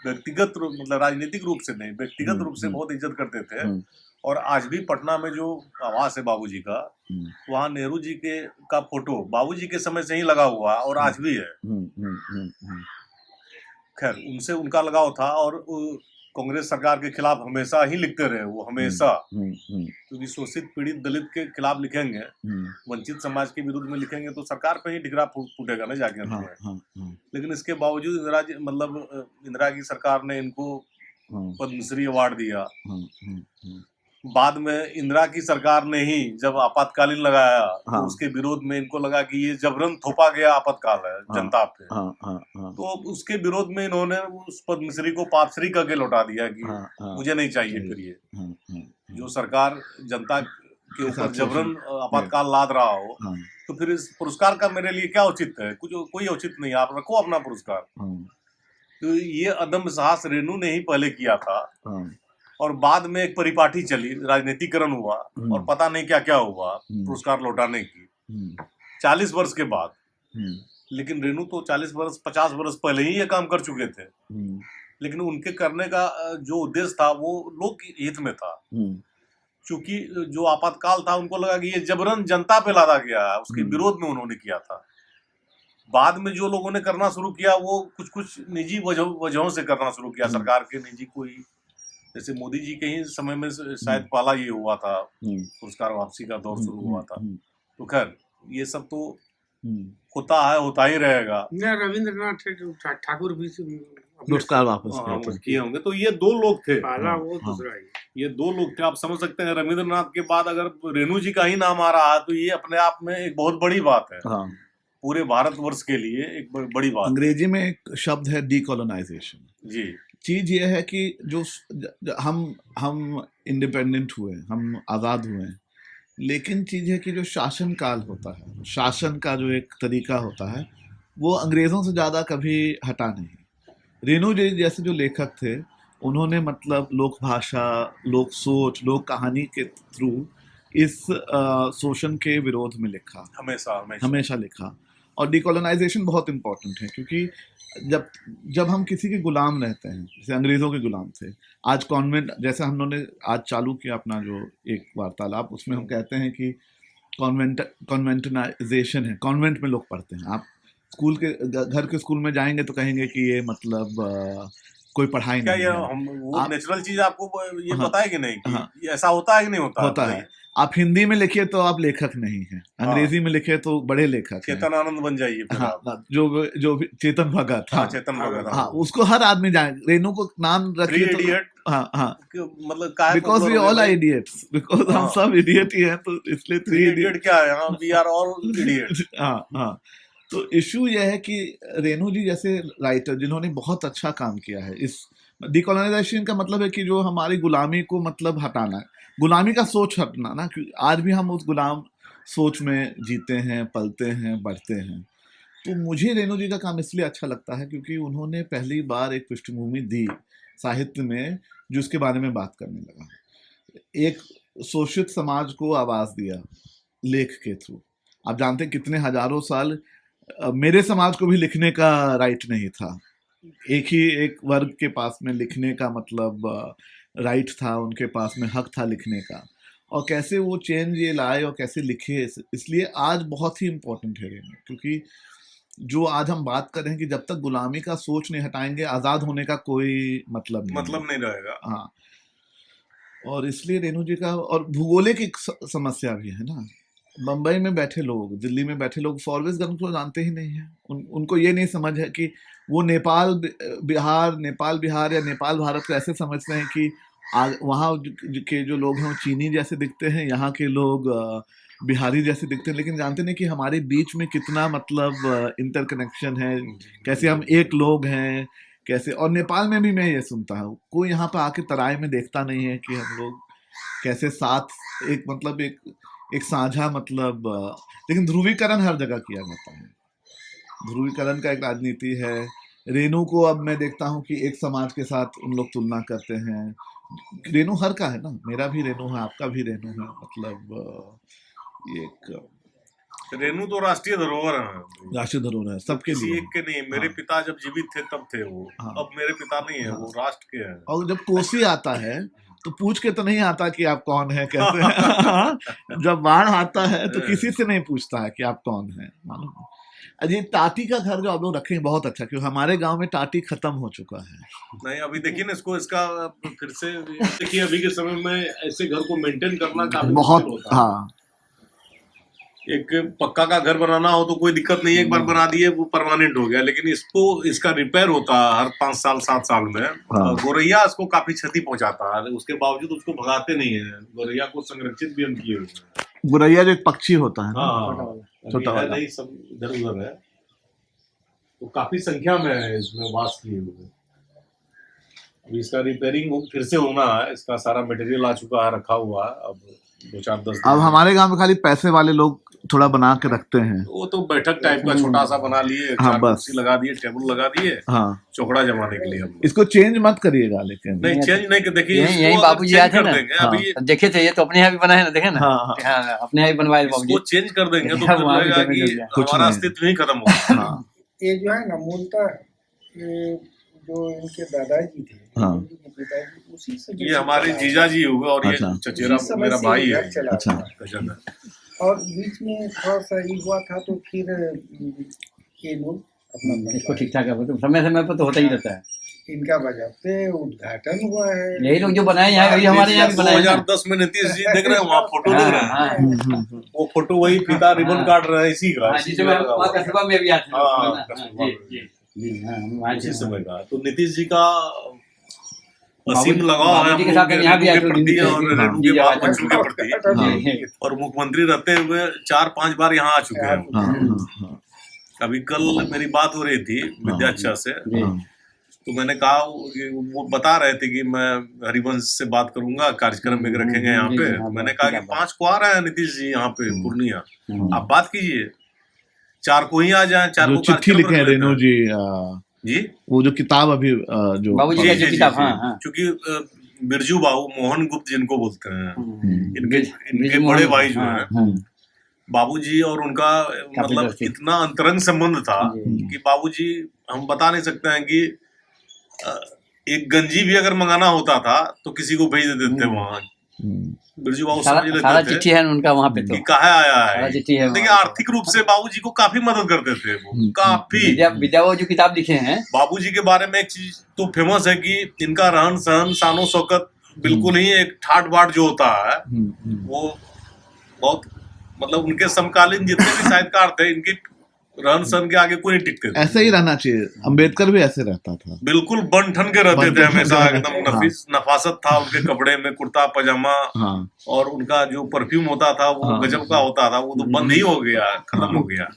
व्यक्तिगत मतलब राजनीतिक रूप से नहीं, व्यक्तिगत रूप से बहुत इज्जत करते थे। और आज भी पटना में जो आवास है बाबूजी का, वहाँ नेहरू जी का फोटो बाबूजी के समय से ही लगा हुआ, और आज भी है। खैर, उनसे उनका लगाव था, और कांग्रेस सरकार के खिलाफ हमेशा ही लिखते रहे वो, हमेशा। क्योंकि शोषित पीड़ित दलित के खिलाफ लिखेंगे, वंचित समाज के विरुद्ध में लिखेंगे तो सरकार पे ही ढिकरा फूटेगा ना जाके। लेकिन इसके बावजूद इंदिरा की सरकार ने इनको पद्मश्री अवार्ड दिया। बाद में इंदिरा की सरकार ने ही जब आपातकालीन लगाया, तो उसके विरोध में इनको लगा कि ये जबरन थोपा गया आपातकाल है जनता पे। तो उसके विरोध में इन्होंने उस पद्मश्री को पापश्री करके लौटा दिया कि मुझे नहीं चाहिए। फिर ये जो सरकार जनता के ऊपर जबरन आपातकाल लाद रहा हो, तो फिर इस पुरस्कार का मेरे लिए क्या औचित है? कोई औचित नहीं, आप रखो अपना पुरस्कार। तो ये अदम्य साहस रेणु ने ही पहले किया था, और बाद में एक परिपाटी चली, राजनीतिकरण हुआ, और पता नहीं क्या क्या हुआ पुरस्कार लौटाने की 40 वर्ष के बाद। लेकिन रेणु तो 50 वर्ष पहले ही ये काम कर चुके थे। लेकिन उनके करने का जो उद्देश्य था वो लोक हित में था। क्योंकि जो आपातकाल था, उनको लगा कि ये जबरन जनता पे लादा गया है, उसके विरोध में उन्होंने किया था। बाद में जो लोगों ने करना शुरू किया, वो कुछ निजी वजहों से करना शुरू किया, सरकार के निजी कोई, जैसे मोदी जी के ही समय में शायद पहला ये हुआ था, पुरस्कार वापसी का दौर शुरू हुआ था। तो खैर, ये सब तो होता है, होता ही रहेगा। रविंद्रनाथ ठाकुर भी पुरस्कार वापस किए होंगे। तो ये दो लोग थे, पहला वो दूसरा ये दो लोग थे। आप समझ सकते हैं, रविंद्रनाथ के बाद अगर रेणु जी का ही नाम आ रहा है, तो ये अपने आप में एक बहुत बड़ी बात है। पूरे भारतवर्ष के लिए एक बड़ी बात। अंग्रेजी में एक शब्द है डीकोलोनाइजेशन। जी। चीज ये है कि जो हम इंडिपेंडेंट हुए, हम आज़ाद हुए, लेकिन चीज है कि जो शासन काल होता है, शासन का जो एक तरीका होता है, वो अंग्रेजों से ज़्यादा कभी हटा नहीं। रेणु जी जैसे जो लेखक थे, उन्होंने मतलब लोक भाषा, लोक सोच, लोक कहानी के थ्रू इस शोषण के विरोध में लिखा, हमेशा हमेशा हमेशा लिखा। और डिकोलोनाइजेशन बहुत इम्पोर्टेंट है, क्योंकि जब हम किसी के गुलाम रहते हैं, जैसे अंग्रेज़ों के गुलाम थे, आज कॉन्वेंट, जैसे हम लोगों ने आज चालू किया अपना जो एक वार्तालाप, उसमें हम कहते हैं कि कॉन्वेंटनाइजेशन है, कॉन्वेंट में लोग पढ़ते हैं। आप स्कूल के घर के स्कूल में जाएंगे तो कहेंगे कि ये मतलब कोई पढ़ाई क्या नहीं ये है। हम वो आप- नेचुरल चीज आपको ये हाँ, पता है कि नहीं कि हाँ, ये ऐसा होता है कि नहीं होता? होता है। आप हिंदी में लिखिए तो आप लेखक नहीं हैं, अंग्रेजी में लिखे तो बड़े लेखक हैं। चेतन आनंद बन जाइए फिर हाँ, आप। जो चेतन भगत, हाँ, हाँ, चेतन भगत, हाँ, उसको हर आदमी जाए, रेनू को नाम थ्री रखिए तो इडियट, हाँ, हाँ, मतलब काहे बिकॉज वी popular हो ऑल गए आर भाई? इडियट्स, बिकॉज हम हाँ। सब इडियट ही हैं, तो इसलिए थ्री थ्री इडियट क्या है? हाँ, वी आर ऑल इडियट। हाँ, हाँ। तो इशू यह है कि रेनू जी जैसे राइटर जिन्होंने बहुत अच्छा काम किया है, इस डिकोलोनाइजेशन का मतलब है कि जो हमारी गुलामी को मतलब हटाना है, गुलामी का सोच हटना ना, क्योंकि आज भी हम उस गुलाम सोच में जीते हैं, पलते हैं, बढ़ते हैं। तो मुझे रेनू जी का काम इसलिए अच्छा लगता है क्योंकि उन्होंने पहली बार एक पृष्ठभूमि दी साहित्य में, जो उसके बारे में बात करने लगा, एक शोषित समाज को आवाज दिया लेख के थ्रू। आप जानते हैं कितने हजारों साल मेरे समाज को भी लिखने का राइट नहीं था, एक वर्ग के पास में लिखने का मतलब राइट था, उनके पास में हक था लिखने का, और कैसे वो चेंज ये लाए और कैसे लिखे। इसलिए आज बहुत ही इम्पोर्टेंट है रेनू, क्योंकि जो आज हम बात कर रहे हैं कि जब तक गुलामी का सोच नहीं हटाएंगे, आज़ाद होने का कोई मतलब नहीं रहेगा। हाँ, और इसलिए रेनू जी का, और भूगोलिक एक समस्या भी है ना। बम्बई में बैठे लोग, दिल्ली में बैठे लोग फॉरवर्ड गन को जानते ही नहीं है। उनको ये नहीं समझ है कि वो नेपाल बिहार या नेपाल भारत को ऐसे समझते हैं कि वहाँ के जो लोग हैं वो चीनी जैसे दिखते हैं, यहाँ के लोग बिहारी जैसे दिखते हैं, लेकिन जानते नहीं कि हमारे बीच में कितना मतलब इंटरकनेक्शन है, कैसे हम एक लोग हैं, कैसे। और नेपाल में भी मैं ये सुनता हूँ, कोई यहाँ पर आके तराई में देखता नहीं है कि हम लोग कैसे साथ एक मतलब एक साझा मतलब लेकिन ध्रुवीकरण हर जगह किया जाता है, ध्रुवीकरण का एक राजनीति है। रेनू को अब मैं देखता हूँ कि एक समाज के साथ उन लोग तुलना करते हैं। रेनू हर का है ना, मेरा भी रेनू है, आपका भी रेनू है, मतलब एक रेनू तो राष्ट्रीय धरोहर है, राष्ट्रीय धरोहर है सबके किसी लिए। एक के नहीं। मेरे पिता जब जीवित थे तब थे वो, अब मेरे पिता नहीं है, वो राष्ट्र के हैं। और जब कोसी आता है तो पूछ के तो नहीं आता कि आप कौन है कैसे हैं। जब बाढ़ आता है तो किसी से नहीं पूछता है कि आप कौन है, मालूम। अजी टाटी का घर जो आप लोग रखे हैं बहुत अच्छा, क्योंकि हमारे गांव में टाटी खत्म हो चुका है। नहीं, अभी देखिए ना इसका फिर से देखिए, अभी के समय में ऐसे घर को मेंटेन करना काफी बहुत मुश्किल होता है। हाँ, एक पक्का का घर बनाना हो तो कोई दिक्कत नहीं है, एक बार बना दिए वो परमानेंट हो गया, लेकिन इसका रिपेयर होता है हर 5 साल 7 साल में। हाँ। गोरैया इसको काफी क्षति पहुंचाता है, उसके बावजूद उसको भगाते नहीं है। गोरैया को संरक्षित भी हम किए हुए हैं। गुरैया जो एक पक्षी होता है ना, छोटा वाला नहीं, सब इधर उधर है, तो काफी संख्या में है इसमें वास किए हुए। अभी इसका रिपेयरिंग फिर से होना है, इसका सारा मटेरियल आ चुका है, रखा हुआ है, अब 2-4-10 अब हमारे गांव में खाली पैसे वाले लोग थोड़ा बना के रखते हैं, वो तो बैठक टाइप का छोटा सा बना लिए, हाँ, 4 बस। कुर्सी लगा दिए, टेबल लगा दिए, हाँ, चौकड़ा जमाने के लिए हम। इसको चेंज मत करिएगा, लेकिन नहीं चेंज नहीं, देखिए यही इसको बाबूजी आए चेंज थे कर ना, देंगे हाँ। अभी, देखे थे, ये तो अपने यहाँ भी बना है ना, देखे ना। हाँ, हाँ, अपने यहाँ भी बनवाए बाबूजी। इसको चेंज कर देंगे तो हाँ, फिर वहाँ भी लगेगा जमीन कि मिल गया। कुछ हमारा नहीं। अस्तित्व ही खत्म होगा। हाँ, ये जो है ना मूलतः ये जो इनके दादाजी थे, हाँ। इनके पिताजी, उसी से ये हमारे जीजा जी हुए और ये अच्छा। चचेरा मेरा भाई है। अच्छा। कजन है। और बीच में थोड़ा सा ये हुआ था, तो फिर ये लोग अपना इसको ठीक ठाक है, तो समय समय पर तो होता ही रहता है। इनका बजाते उद्घाटन हुआ है। यही लोग जो बनाए यहाँ, वही हमारे यहाँ भी बनाए हैं ना। 2010 में नीतीश जी देख रहे हैं, वहाँ फोटो देख रहे हैं, हाँ, वो फोटो वही पिता रिबन काट रहे हैं इसी का, हाँ, इसी जिसमें जगह का वहाँ हुआ। कस्बा में भी आते हैं हाँ, लोग, है ना? कस्बा में। जी, हाँ, वहाँ इसी से- समय का। तो नीतीश जी का असीम बाबूजी- लगाव है बाबूजी हम के लोग साथ के यहाँ भी आए रेणु थे, के प्रति हाँ, और जी, रेणु जी, के बाल हाँ, बच्चों के प्रति। हाँ, और मुख्यमंत्री रहते हुए 4-5 बार यहाँ आ चुके हैं। हाँ, हाँ, हाँ, अभी कल मेरी बात हो रही थी विद्याचा से, हाँ, तो मैंने कहा, वो बता रहे थे कि मैं हरिवंश से बात करूंगा, कार्यक्रम में रखेंगे यहाँ पे। जी, हाँ, तो मैंने कहा कि 5 को आ रहे हैं नीतीश जी यहाँ पे पूर्णिया, आप बात कीजिए, 4 को ही आ जाए, 4 जो को चिट्ठी कार्यक्रम लिखे हैं रख लेते रेनू हैं। जी, जी, वो जो किताब अभी जो बाबूजी का जो किताब, हाँ, हाँ। क्योंकि बिरजू बाबू मोहन गुप्त जिनको बोलते हैं, इनके बिरजू बड़े मोहन, भाई जो हाँ, हैं, हाँ, बाबूजी और उनका मतलब दोस्ती। इतना अंतरंग संबंध था जी। कि बाबूजी, हम बता नहीं सकते हैं कि अ, एक गंजी भी अगर मंगाना होता था तो किसी को भेज देते थे वहां। बिरजू बाबू समझ सारा लेते थे चिट्ठी है उनका वहाँ पे तो। कि कहाँ आया सारा है। चिट्ठी है देखिए वहाँ पे। आर्थिक रूप से बाबूजी को काफी मदद करते थे वो, काफी। विद्या वो जो किताब लिखे हैं, बाबूजी के बारे में एक चीज तो फेमस है कि इनका रहन सहन, शानो शौकत बिल्कुल ही एक ठाट बाट जो होता है वो बहुत, मतलब उनके समकालीन जितने भी साहित्यकार थे, इनके रहन सहन के आगे कोई नहीं टिकते थे। ऐसे ही रहना चाहिए, अंबेडकर भी ऐसे रहता था, बिल्कुल बन ठन के रहते थे बन-ठन हमेशा, के एकदम रहते थे, नफीस नफासत था उनके कपड़े में, कुर्ता पजामा, हाँ और उनका जो परफ्यूम होता था वो हाँ, गजब का होता था। वो तो बंद ही हो गया, खत्म हो गया।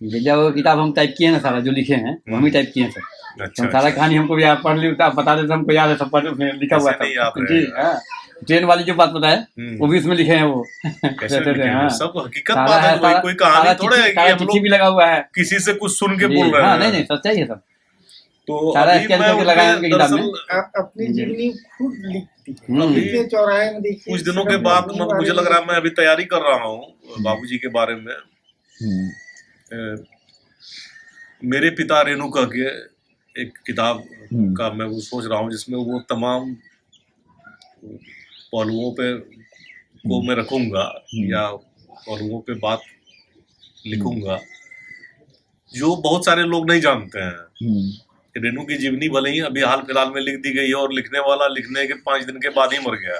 विद्या वो किताब हम टाइप किए हैं ना, सारा जो लिखे हैं वो हम ही टाइप किए हैं सर। अच्छा, तो सारा कहानी हमको भी याद, पढ़ ली आप बता देते हमको याद है, सब पढ़ उसमें लिखा हुआ ऐसे नहीं था। याद जी रहेगा। हाँ, ट्रेन वाली जो बात बताए वो भी उसमें लिखे हैं वो। कैसे रहते थे, लिखे हैं? हाँ। सब हकीकत सारा बात है, है, कोई सारा- कोई कहानी सारा थोड़े है चिट्ठी- कि सारा हम चिट्ठी लोग भी लगा हुआ है किसी से कुछ सुन के जी, बोल रहे हाँ, हैं। नहीं नहीं सच्चाई है सब। तो सारा अभी स्कैन मैं करके लगाए हैं उनके उनकी किताब में। दरअसल अपनी जीवनी खुद लिखती है। हम्म। पिछले चौराहे में देखिए, कुछ दिनों के सिर्फ बाद अपने मुझे बारे लग में रहा है मैं अभी तैयारी कर रहा हूँ बाबूजी के बारे में। मेरे पिता रेणुका के एक किताब का मैं वो सोच रहा हूँ जिसमें वो तमाम पहलुओं पे को मैं रखूंगा या पहलुओं पे बात लिखूंगा जो बहुत सारे लोग नहीं जानते हैं। रेणु की जीवनी भले ही अभी हाल फिलहाल में लिख दी गई है और लिखने वाला लिखने के 5 दिन के बाद ही मर गया।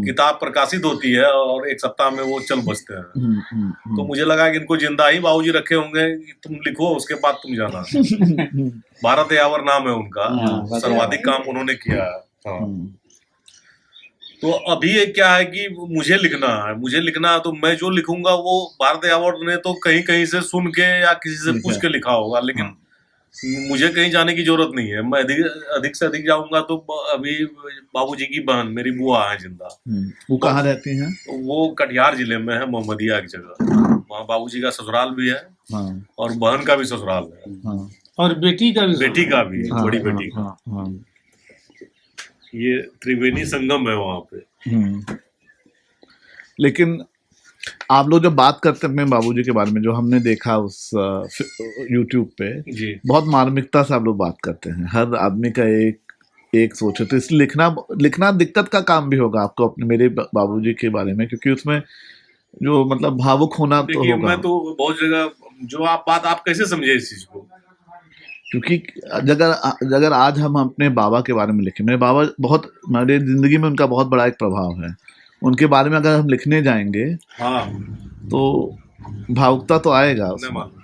किताब प्रकाशित होती है और 1 सप्ताह में वो चल बसते हैं। तो मुझे लगा कि इनको जिंदा ही बाबूजी रखे होंगे कि तुम लिखो उसके बाद तुम जाना। भारत यावर नाम है उनका, सर्वाधिक काम उन्होंने किया है। हाँ। तो अभी ये क्या है कि मुझे लिखना है तो मैं जो लिखूंगा वो भारत यावर ने तो कहीं कहीं से सुन के या किसी से पूछ के लिखा होगा, लेकिन मुझे कहीं जाने की जरूरत नहीं है। मैं अधिक से अधिक जाऊंगा तो अभी बाबूजी की बहन मेरी बुआ है जिंदा, वो कहाँ रहती हैं? वो कटिहार जिले में है, मोहम्मदिया एक जगह। वहाँ बाबूजी का ससुराल भी है और बहन का भी ससुराल है और बेटी का भी है, बड़ी बेटी का। ये त्रिवेणी संगम है वहाँ पे। लेकिन आप लोग जब बात करते हैं अपने बाबूजी के बारे में, जो हमने देखा उस YouTube पे, जी बहुत मार्मिकता से आप लोग बात करते हैं। हर आदमी का एक सोच है, तो इसलिए लिखना दिक्कत का काम भी होगा आपको अपने मेरे बाबूजी के बारे में, क्योंकि उसमें जो मतलब भावुक होना तो देखिए होगा। मैं तो बहुत जगह जो आप कैसे समझे इस चीज को, क्योंकि अगर आज हम अपने बाबा के बारे में लिखें, मेरे बाबा बहुत, मेरी जिंदगी में उनका बहुत बड़ा एक प्रभाव है। उनके बारे में अगर हम लिखने जाएंगे हाँ तो भावुकता तो आएगा नहीं उसमें। मालूम।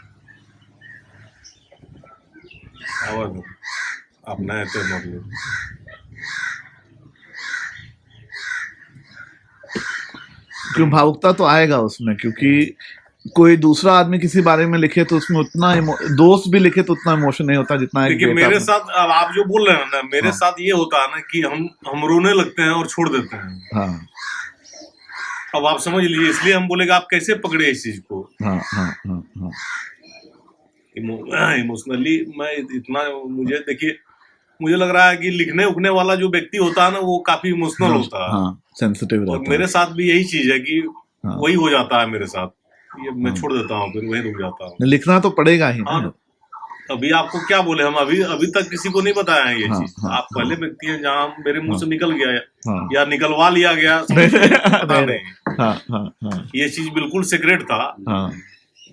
आवाज आप नए थे मतलब क्यों भावुकता तो आएगा उसमें, क्योंकि कोई दूसरा आदमी किसी बारे में लिखे तो उसमें उतना दोस्त भी लिखे तो उतना इमोशन नहीं होता जितना एक देखिए बेटा मेरे साथ, अब आप जो बोल रहे हैं ना, मेरे हाँ। साथ ये होता है ना कि हम रोने लगते हैं और छोड़ देते हैं। हाँ अब आप समझ लीजिए, इसलिए हम बोलेगा आप कैसे पकड़े इस चीज को। हाँ हाँ हाँ हाँ इमोशनली मैं इतना, मुझे देखिए मुझे लग रहा है कि लिखने उखने वाला जो व्यक्ति होता है ना वो काफी इमोशनल होता है। हाँ, सेंसिटिव और रहता मेरे है। साथ भी यही चीज है कि हाँ। वही हो जाता है मेरे साथ, ये मैं छोड़ देता हूँ, फिर वही रुक जाता हूँ। लिखना तो पड़ेगा ही हाँ, ना। अभी आपको क्या बोले, हम अभी तक किसी को नहीं बताया है ये हाँ, चीज। हाँ, आप पहले व्यक्ति हैं जहाँ मेरे मुंह से निकल गया हाँ। या निकलवा लिया गया, पता नहीं। हाँ हाँ हाँ ये चीज बिल्कुल सीक्रेट था। हाँ,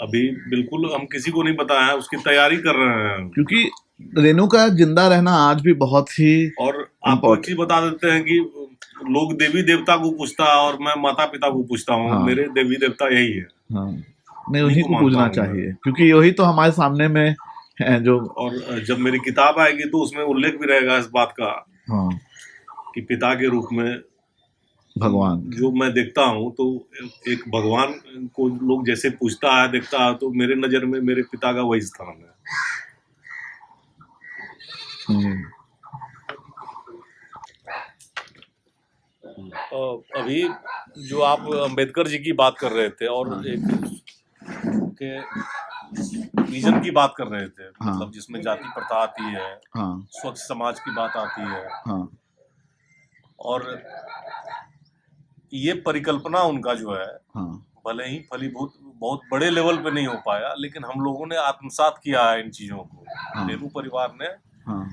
अभी बिल्कुल हम किसी को नहीं बताया है, उसकी तैयारी कर रहे हैं। क्योंकि रेणु का जिंदा रहना आज भी बहुत ही, और आपको एक चीज बता देते हैं कि लोग देवी देवता को पूछता है और मैं माता पिता को पूछता हूँ। हाँ। मेरे देवी देवता यही है। हाँ नहीं, उन्हीं को मानता पूछना हूँ चाहिए, क्योंकि वही तो हमारे सामने में है जो। और जब मेरी किताब आएगी तो उसमें उल्लेख भी रहेगा इस बात का हाँ, कि पिता के रूप में भगवान जो मैं देखता हूँ, तो एक भगवान को लोग जैसे पूछता है देखता है, तो मेरे नजर में मेरे पिता का वही स्थान है। अभी जो आप अंबेडकर जी की बात कर रहे थे और एक के विजन की बात कर रहे थे, मतलब जिसमें जाति प्रथा आती है, हाँ स्वच्छ समाज की बात आती है, हाँ और ये परिकल्पना उनका जो है, हाँ भले ही फलीभूत बहुत बड़े लेवल पे नहीं हो पाया, लेकिन हम लोगों ने आत्मसात किया है इन चीजों को। हाँ। नेहरू परिवार ने हाँ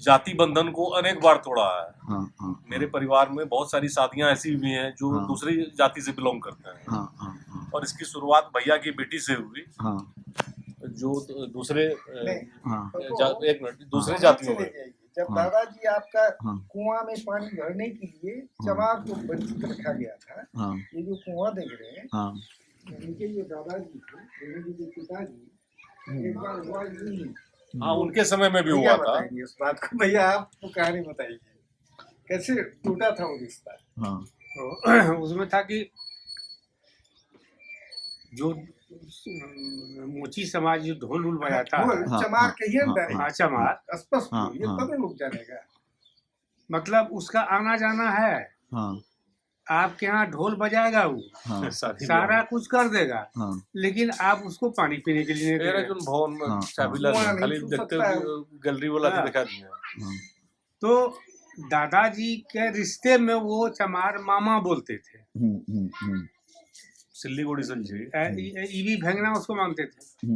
जाति बंधन को अनेक बार तोड़ा है। हाँ हाँ मेरे परिवार में बहुत सारी शादियां ऐसी भी हैं जो हाँ। दूसरी जाति से बिलोंग करते हैं। हाँ हाँ हाँ और इसकी शुरुआत भैया की बेटी से हुई, हाँ जो दूसरे हाँ एक मिनट, दूसरे जातियों में। जब हाँ। दादाजी आपका हाँ। कुआं में पानी भरने के लिए चमार को वंचित रखा गया था, हाँ ये जो कुआं देख रहे हैं, हाँ इनके जो दादाजी थे, इनके जो पिताजी, एक बार हुआ यूं ही। हाँ, उनके समय में भी भैया हुआ था। बताएंगे उस बात को। भैया आप वो कहानी बताइए, कैसे टूटा था वो रिश्ता। हाँ तो उसमें था कि जो मोची समाज जो ढोल उल बजाता है, हाँ, चमार कहिए हाँ, ना, हाँ, चमार, स्पष्ट हाँ, बोलिए, हाँ। तब लोग जानेगा। मतलब उसका आना जाना है, हाँ आपके यहाँ ढोल बजाएगा वो, हाँ शादी सारा कुछ कर देगा, हाँ लेकिन आप उसको पानी पीने के लिए नहीं मेरा दे जो रहे। भवन में हाँ, चाबी हाँ। लगा, खाली छू देखते सकता है। गैलरी वाला के हाँ। दिखा दिया। हाँ तो दादाजी के रिश्ते में वो चमार मामा बोलते थे, सिल्लीगुड़ी से जी। ईवी भेंगना उसको मानते थे।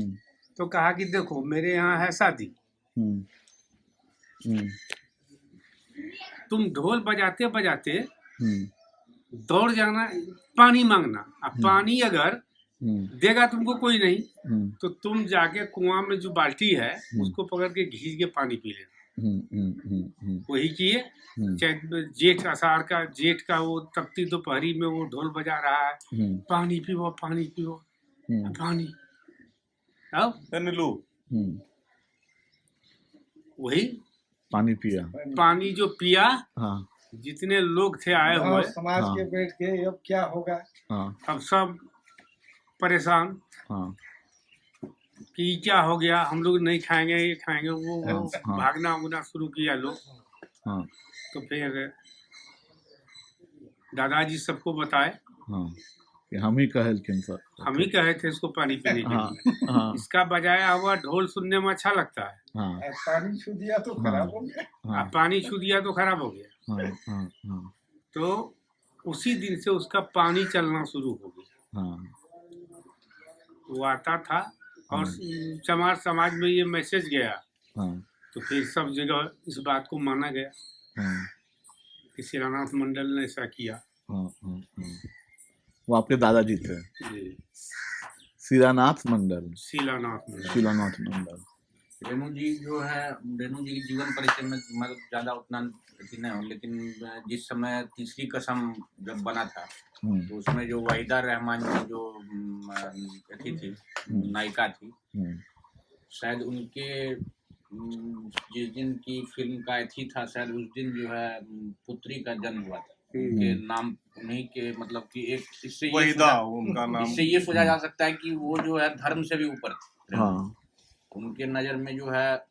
तो कहा कि देखो मेरे यहाँ है शादी, तुम ढोल बजाते बजाते दौड़ जाना, पानी मांगना। अब पानी अगर देगा तुमको कोई नहीं, तो तुम जाके कुआं में जो बाल्टी है उसको पकड़ के घींच के पानी पी लेना। वही किए। जेठ आषाढ़ का, जेठ का वो तपती दोपहरी में वो ढोल बजा रहा है, पानी पीओ पानी पीओ, पानी। अब नीलू, वही पानी पिया। पानी जो पिया, हाँ जितने लोग थे आए हुए, समाज हाँ। के बैठ के अब क्या होगा, हाँ अब सब परेशान हाँ कि क्या हो गया, हम लोग नहीं खाएंगे, ये खाएंगे, वो हाँ। भागना उगना शुरू किया लोग। हाँ तो फिर दादाजी सबको बताए, हाँ कि हम ही कहलखिन सर। हम ही कहे थे इसको पानी पीने के हाँ लिए। हाँ इसका बजाया हुआ ढोल सुनने में अच्छा लगता है, हाँ अब पानी छू दिया तो खराब हो गया। हाँ अब पानी छू दिया तो खराब हो गया। हाँ हाँ हाँ तो उसी दिन से उसका पानी चलना शुरू हो गया। हाँ वो आता था और चमार समाज में ये मैसेज गया, हाँ तो फिर सब जगह इस बात को माना गया हाँ कि शिलानाथ मंडल ने ऐसा किया। हाँ हाँ हाँ। वो आपके दादाजी थे, जी, शिलानाथ मंडल। शिलानाथ मंडल। शिलानाथ मंडल। रेणु जी जो है, रेणु जी की जीवन परिचय में मतलब ज़्यादा उतना अथी नहीं हो, लेकिन जिस समय तीसरी कसम जब बना था, तो उसमें जो वाहिदा रहमान जी जो अथी थी, नायिका थी, शायद उनके जिस दिन की फिल्म का अथी था, शायद उस दिन जो है पुत्री का जन्म हुआ था। उनके नाम उन्हीं के, मतलब कि एक इससे वहीदा उनका नाम। इससे ये सोचा जा सकता है कि वो जो है धर्म से भी ऊपर थे। हाँ उनके नज़र में जो है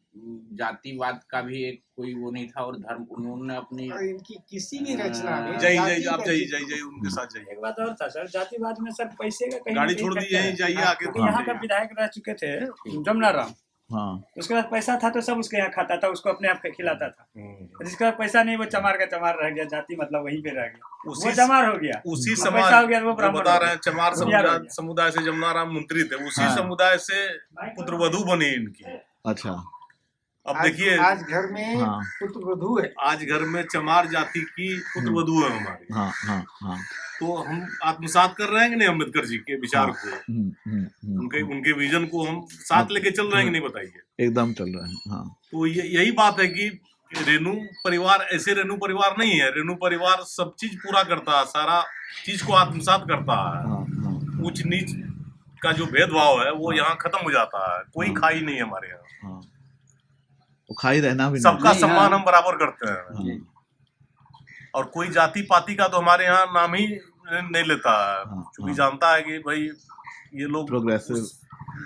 जातिवाद का भी एक कोई वो नहीं था, और धर्म उन्होंने अपनी और इनकी किसी भी रचना में जय जाति जय, आप का जाइए जाइए उनके साथ जाइए। एक बात और था सर, जातिवाद में सर पैसे का कहीं गाड़ी ना कहीं छोड़ फैक्टर दीजिए, है। जाइए आगे। क्योंकि यहाँ का विधायक रह चुके थे जमुना राम, हाँ उसके पास पैसा था तो सब उसके यहाँ खाता था, उसको अपने आप खिलाता था। जिसका पैसा नहीं वो चमार का चमार रह गया, जाति मतलब वहीं पे रह गया, वो चमार हो गया। उसी अब समाज पैसा हो गया तो वो जो ब्राह्मण बता हो रहे हैं, गया। चमार होशियार हो समुदाय गया। समुदाय से जमुना राम मंत्री थे, उसी हाँ। समुदाय से पुत्रवधू बनी इनकी। अच्छा अब देखिए, आज घर में हाँ। पुत्र वधू है। आज घर में चमार जाति की पुत्रवधू है हमारी। हाँ हाँ हाँ तो हम आत्मसात कर रहे हैं कि नहीं अम्बेडकर जी के विचार को, उनके विजन को हम साथ लेके चल रहे हैं कि नहीं, बताइए। एकदम चल रहा है। हाँ तो यही बात है कि रेणु परिवार ऐसे रेणु परिवार नहीं है। रेणु परिवार सब चीज पूरा करता है, सारा चीज को आत्मसात करता है। हाँ हाँ ऊंच नीच का जो भेदभाव है वो यहाँ खत्म हो जाता है। कोई हाँ। खाई नहीं है हमारे यहाँ, हाँ वो खाई रहना भी सबका नहीं। सम्मान हम बराबर करते हैं। हाँ और कोई जाति पाति का तो हमारे यहाँ नाम ही नहीं लेता है, हाँ, क्योंकि हाँ। जानता है कि भाई ये लोग प्रोग्रेसिव। उस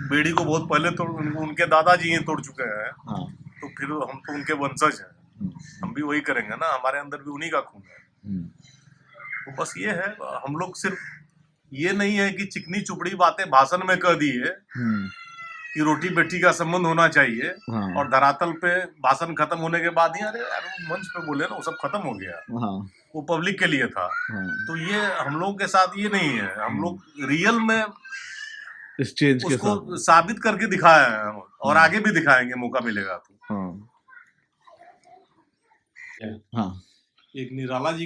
बेड़ी को बहुत पहले तोड़, उनके दादाजी ही तोड़ चुके हैं। हाँ तो फिर हम तो उनके वंशज हैं, हम भी वही करेंगे ना, हमारे अंदर भी उन्हीं का खून है। तो बस ये है, हम लोग सिर्फ ये नहीं है कि चिकनी चुपड़ी बातें भाषण में कह दी है कि रोटी बेटी का संबंध होना चाहिए, हाँ और धरातल पे भाषण खत्म होने के बाद ही अरे यार वो मंच पे बोले ना वो सब खत्म हो गया। हाँ वो पब्लिक के लिए था। हाँ, तो ये हम लोगों के साथ ये नहीं है, हम लोग रियल में इस चेंज के उसको साथ। साबित करके दिखाए हैं हम, और आगे भी दिखाएंगे, मौका मिलेगा तो। हाँ हाँ एक निराला जी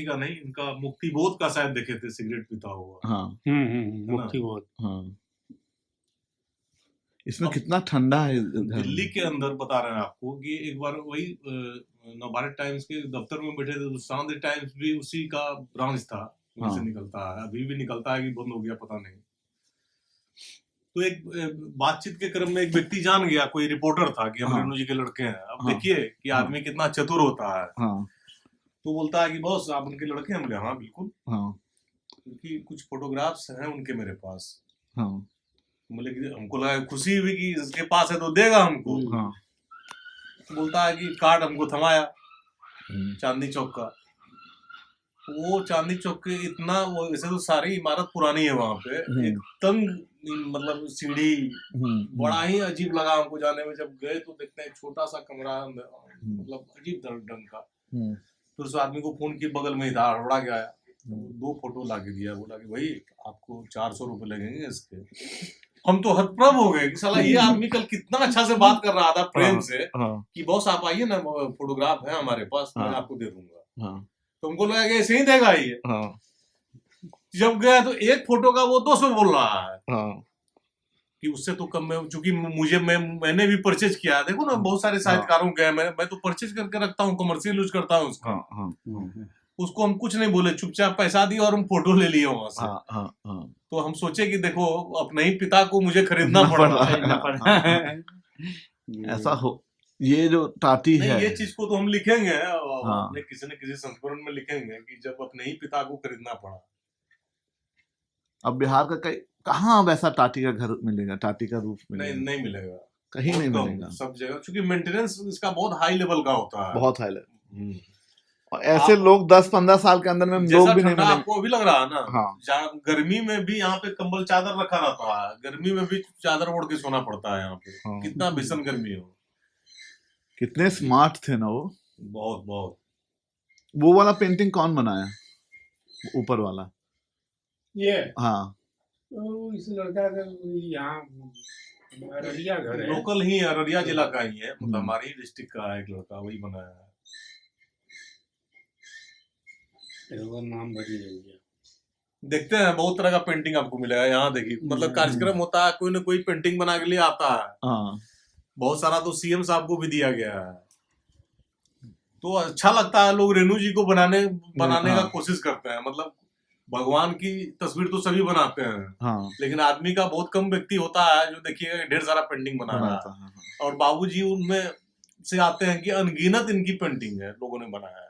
का नहीं, इनका मुक्ति बोध का शायद देखे थे, सिगरेट पीता हुआ। हाँ मुक्ति बोध। हाँ, इसमें कितना ठंडा है दिल्ली के अंदर बता रहे हैं आपको कि एक बार वही नवभारत टाइम्स के दफ्तर में बैठे थे, तो सनातन टाइम्स भी उसी का ब्रांच था, वहीं से निकलता है, अभी भी निकलता है कि बंद हो गया पता नहीं। तो एक बातचीत के क्रम में एक व्यक्ति जान गया, कोई रिपोर्टर था, कि हम रेणु जी के लड़के हैं। अब देखिए कि आदमी कितना चतुर होता है। तो बोलता है कि बॉस आप उनके लड़के हैं? हाँ बिल्कुल, क्योंकि कुछ फोटोग्राफ्स हैं उनके मेरे पास। बोले कि हमको लगा, खुशी हुई कि इसके पास है तो देगा हमको। तो बोलता है कि कार्ड हमको थमाया चांदनी चौक का। वो चांदनी चौक के इतना, वो वैसे तो सारी इमारत पुरानी है वहां पे, एक तंग मतलब सीढ़ी, बड़ा ही अजीब लगा हमको जाने में। जब गए तो देखते हैं छोटा सा कमरा, मतलब अजीब ढंग का। फिर उस आदमी को फोन किया, बगल में ही था, हड़बड़ा गया, 2 फोटो ला के दिया, बोला कि भाई आपको 400 रुपए लगेंगे इसके। हम तो हतप्रभ हो गए कि साला ये आदमी कल कितना अच्छा से बात कर रहा था प्रेम से, कि बॉस आप आइए ना, फोटोग्राफ है हमारे पास, मैं आपको दे दूंगा। तो हमको लगा कि ऐसे ही देगा ये। जब गया तो एक फोटो का वो 200 बोल रहा है, कि उससे तो कम में, चूंकि मैंने भी परचेज किया। देखो ना, बहुत सारे साहित्यकारों के, मैं तो परचेज करके रखता हूँ, कमर्शियल यूज करता हूँ उसका। उसको हम कुछ नहीं बोले, चुपचाप पैसा दिया और हम फोटो ले लिए वहां से। तो हम सोचे कि देखो अपने ही पिता को मुझे खरीदना पड़ा। ऐसा हो, ये जो टाटी है, ये चीज को तो हम लिखेंगे, अपने किसी न किसी संस्करण में लिखेंगे कि जब अपने ही पिता को खरीदना पड़ा। अब बिहार का कहाँ वैसा टाटी का घर मिलेगा, टाटी का रूप मिलेगा? नहीं मिलेगा, कहीं नहीं मिलेगा सब जगह, क्योंकि मेंटेनेंस इसका बहुत हाई लेवल का होता है, बहुत हाई लेवल। और ऐसे लोग 10-15 साल के अंदर में लोग भी नहीं मिलेंगे। आपको अभी लग रहा है ना, गर्मी में भी यहाँ पे कंबल चादर रखा रहता है, गर्मी में भी चादर ओढ़ के सोना पड़ता है यहाँ पे। कितना भीषण गर्मी हो। कितने स्मार्ट थे ना वो, बहुत बहुत। वो वाला पेंटिंग कौन बनाया, ऊपर वाला? ये तो इस लड़का का यहाँ अररिया घर है, लोकल ही, अररिया जिला का ही है, मतलब हमारी डिस्ट्रिक्ट का है एक लड़का, वही बनाया है। नाम भरी है। देखते हैं, बहुत तरह का पेंटिंग आपको मिलेगा यहाँ। देखिए, मतलब कार्यक्रम होता है, कोई ना कोई पेंटिंग बना के लिए आता है। बहुत सारा तो सीएम साहब को भी दिया गया है। तो अच्छा लगता है, लोग रेणु जी को बनाने का कोशिश करते हैं। मतलब भगवान की तस्वीर तो सभी बनाते हैं, लेकिन आदमी का बहुत कम व्यक्ति होता है जो देखिएगा ढेर सारा पेंटिंग बना रहा है। और बाबूजी उनमें से आते हैं कि अनगिनत इनकी पेंटिंग है, लोगों ने बनाया है।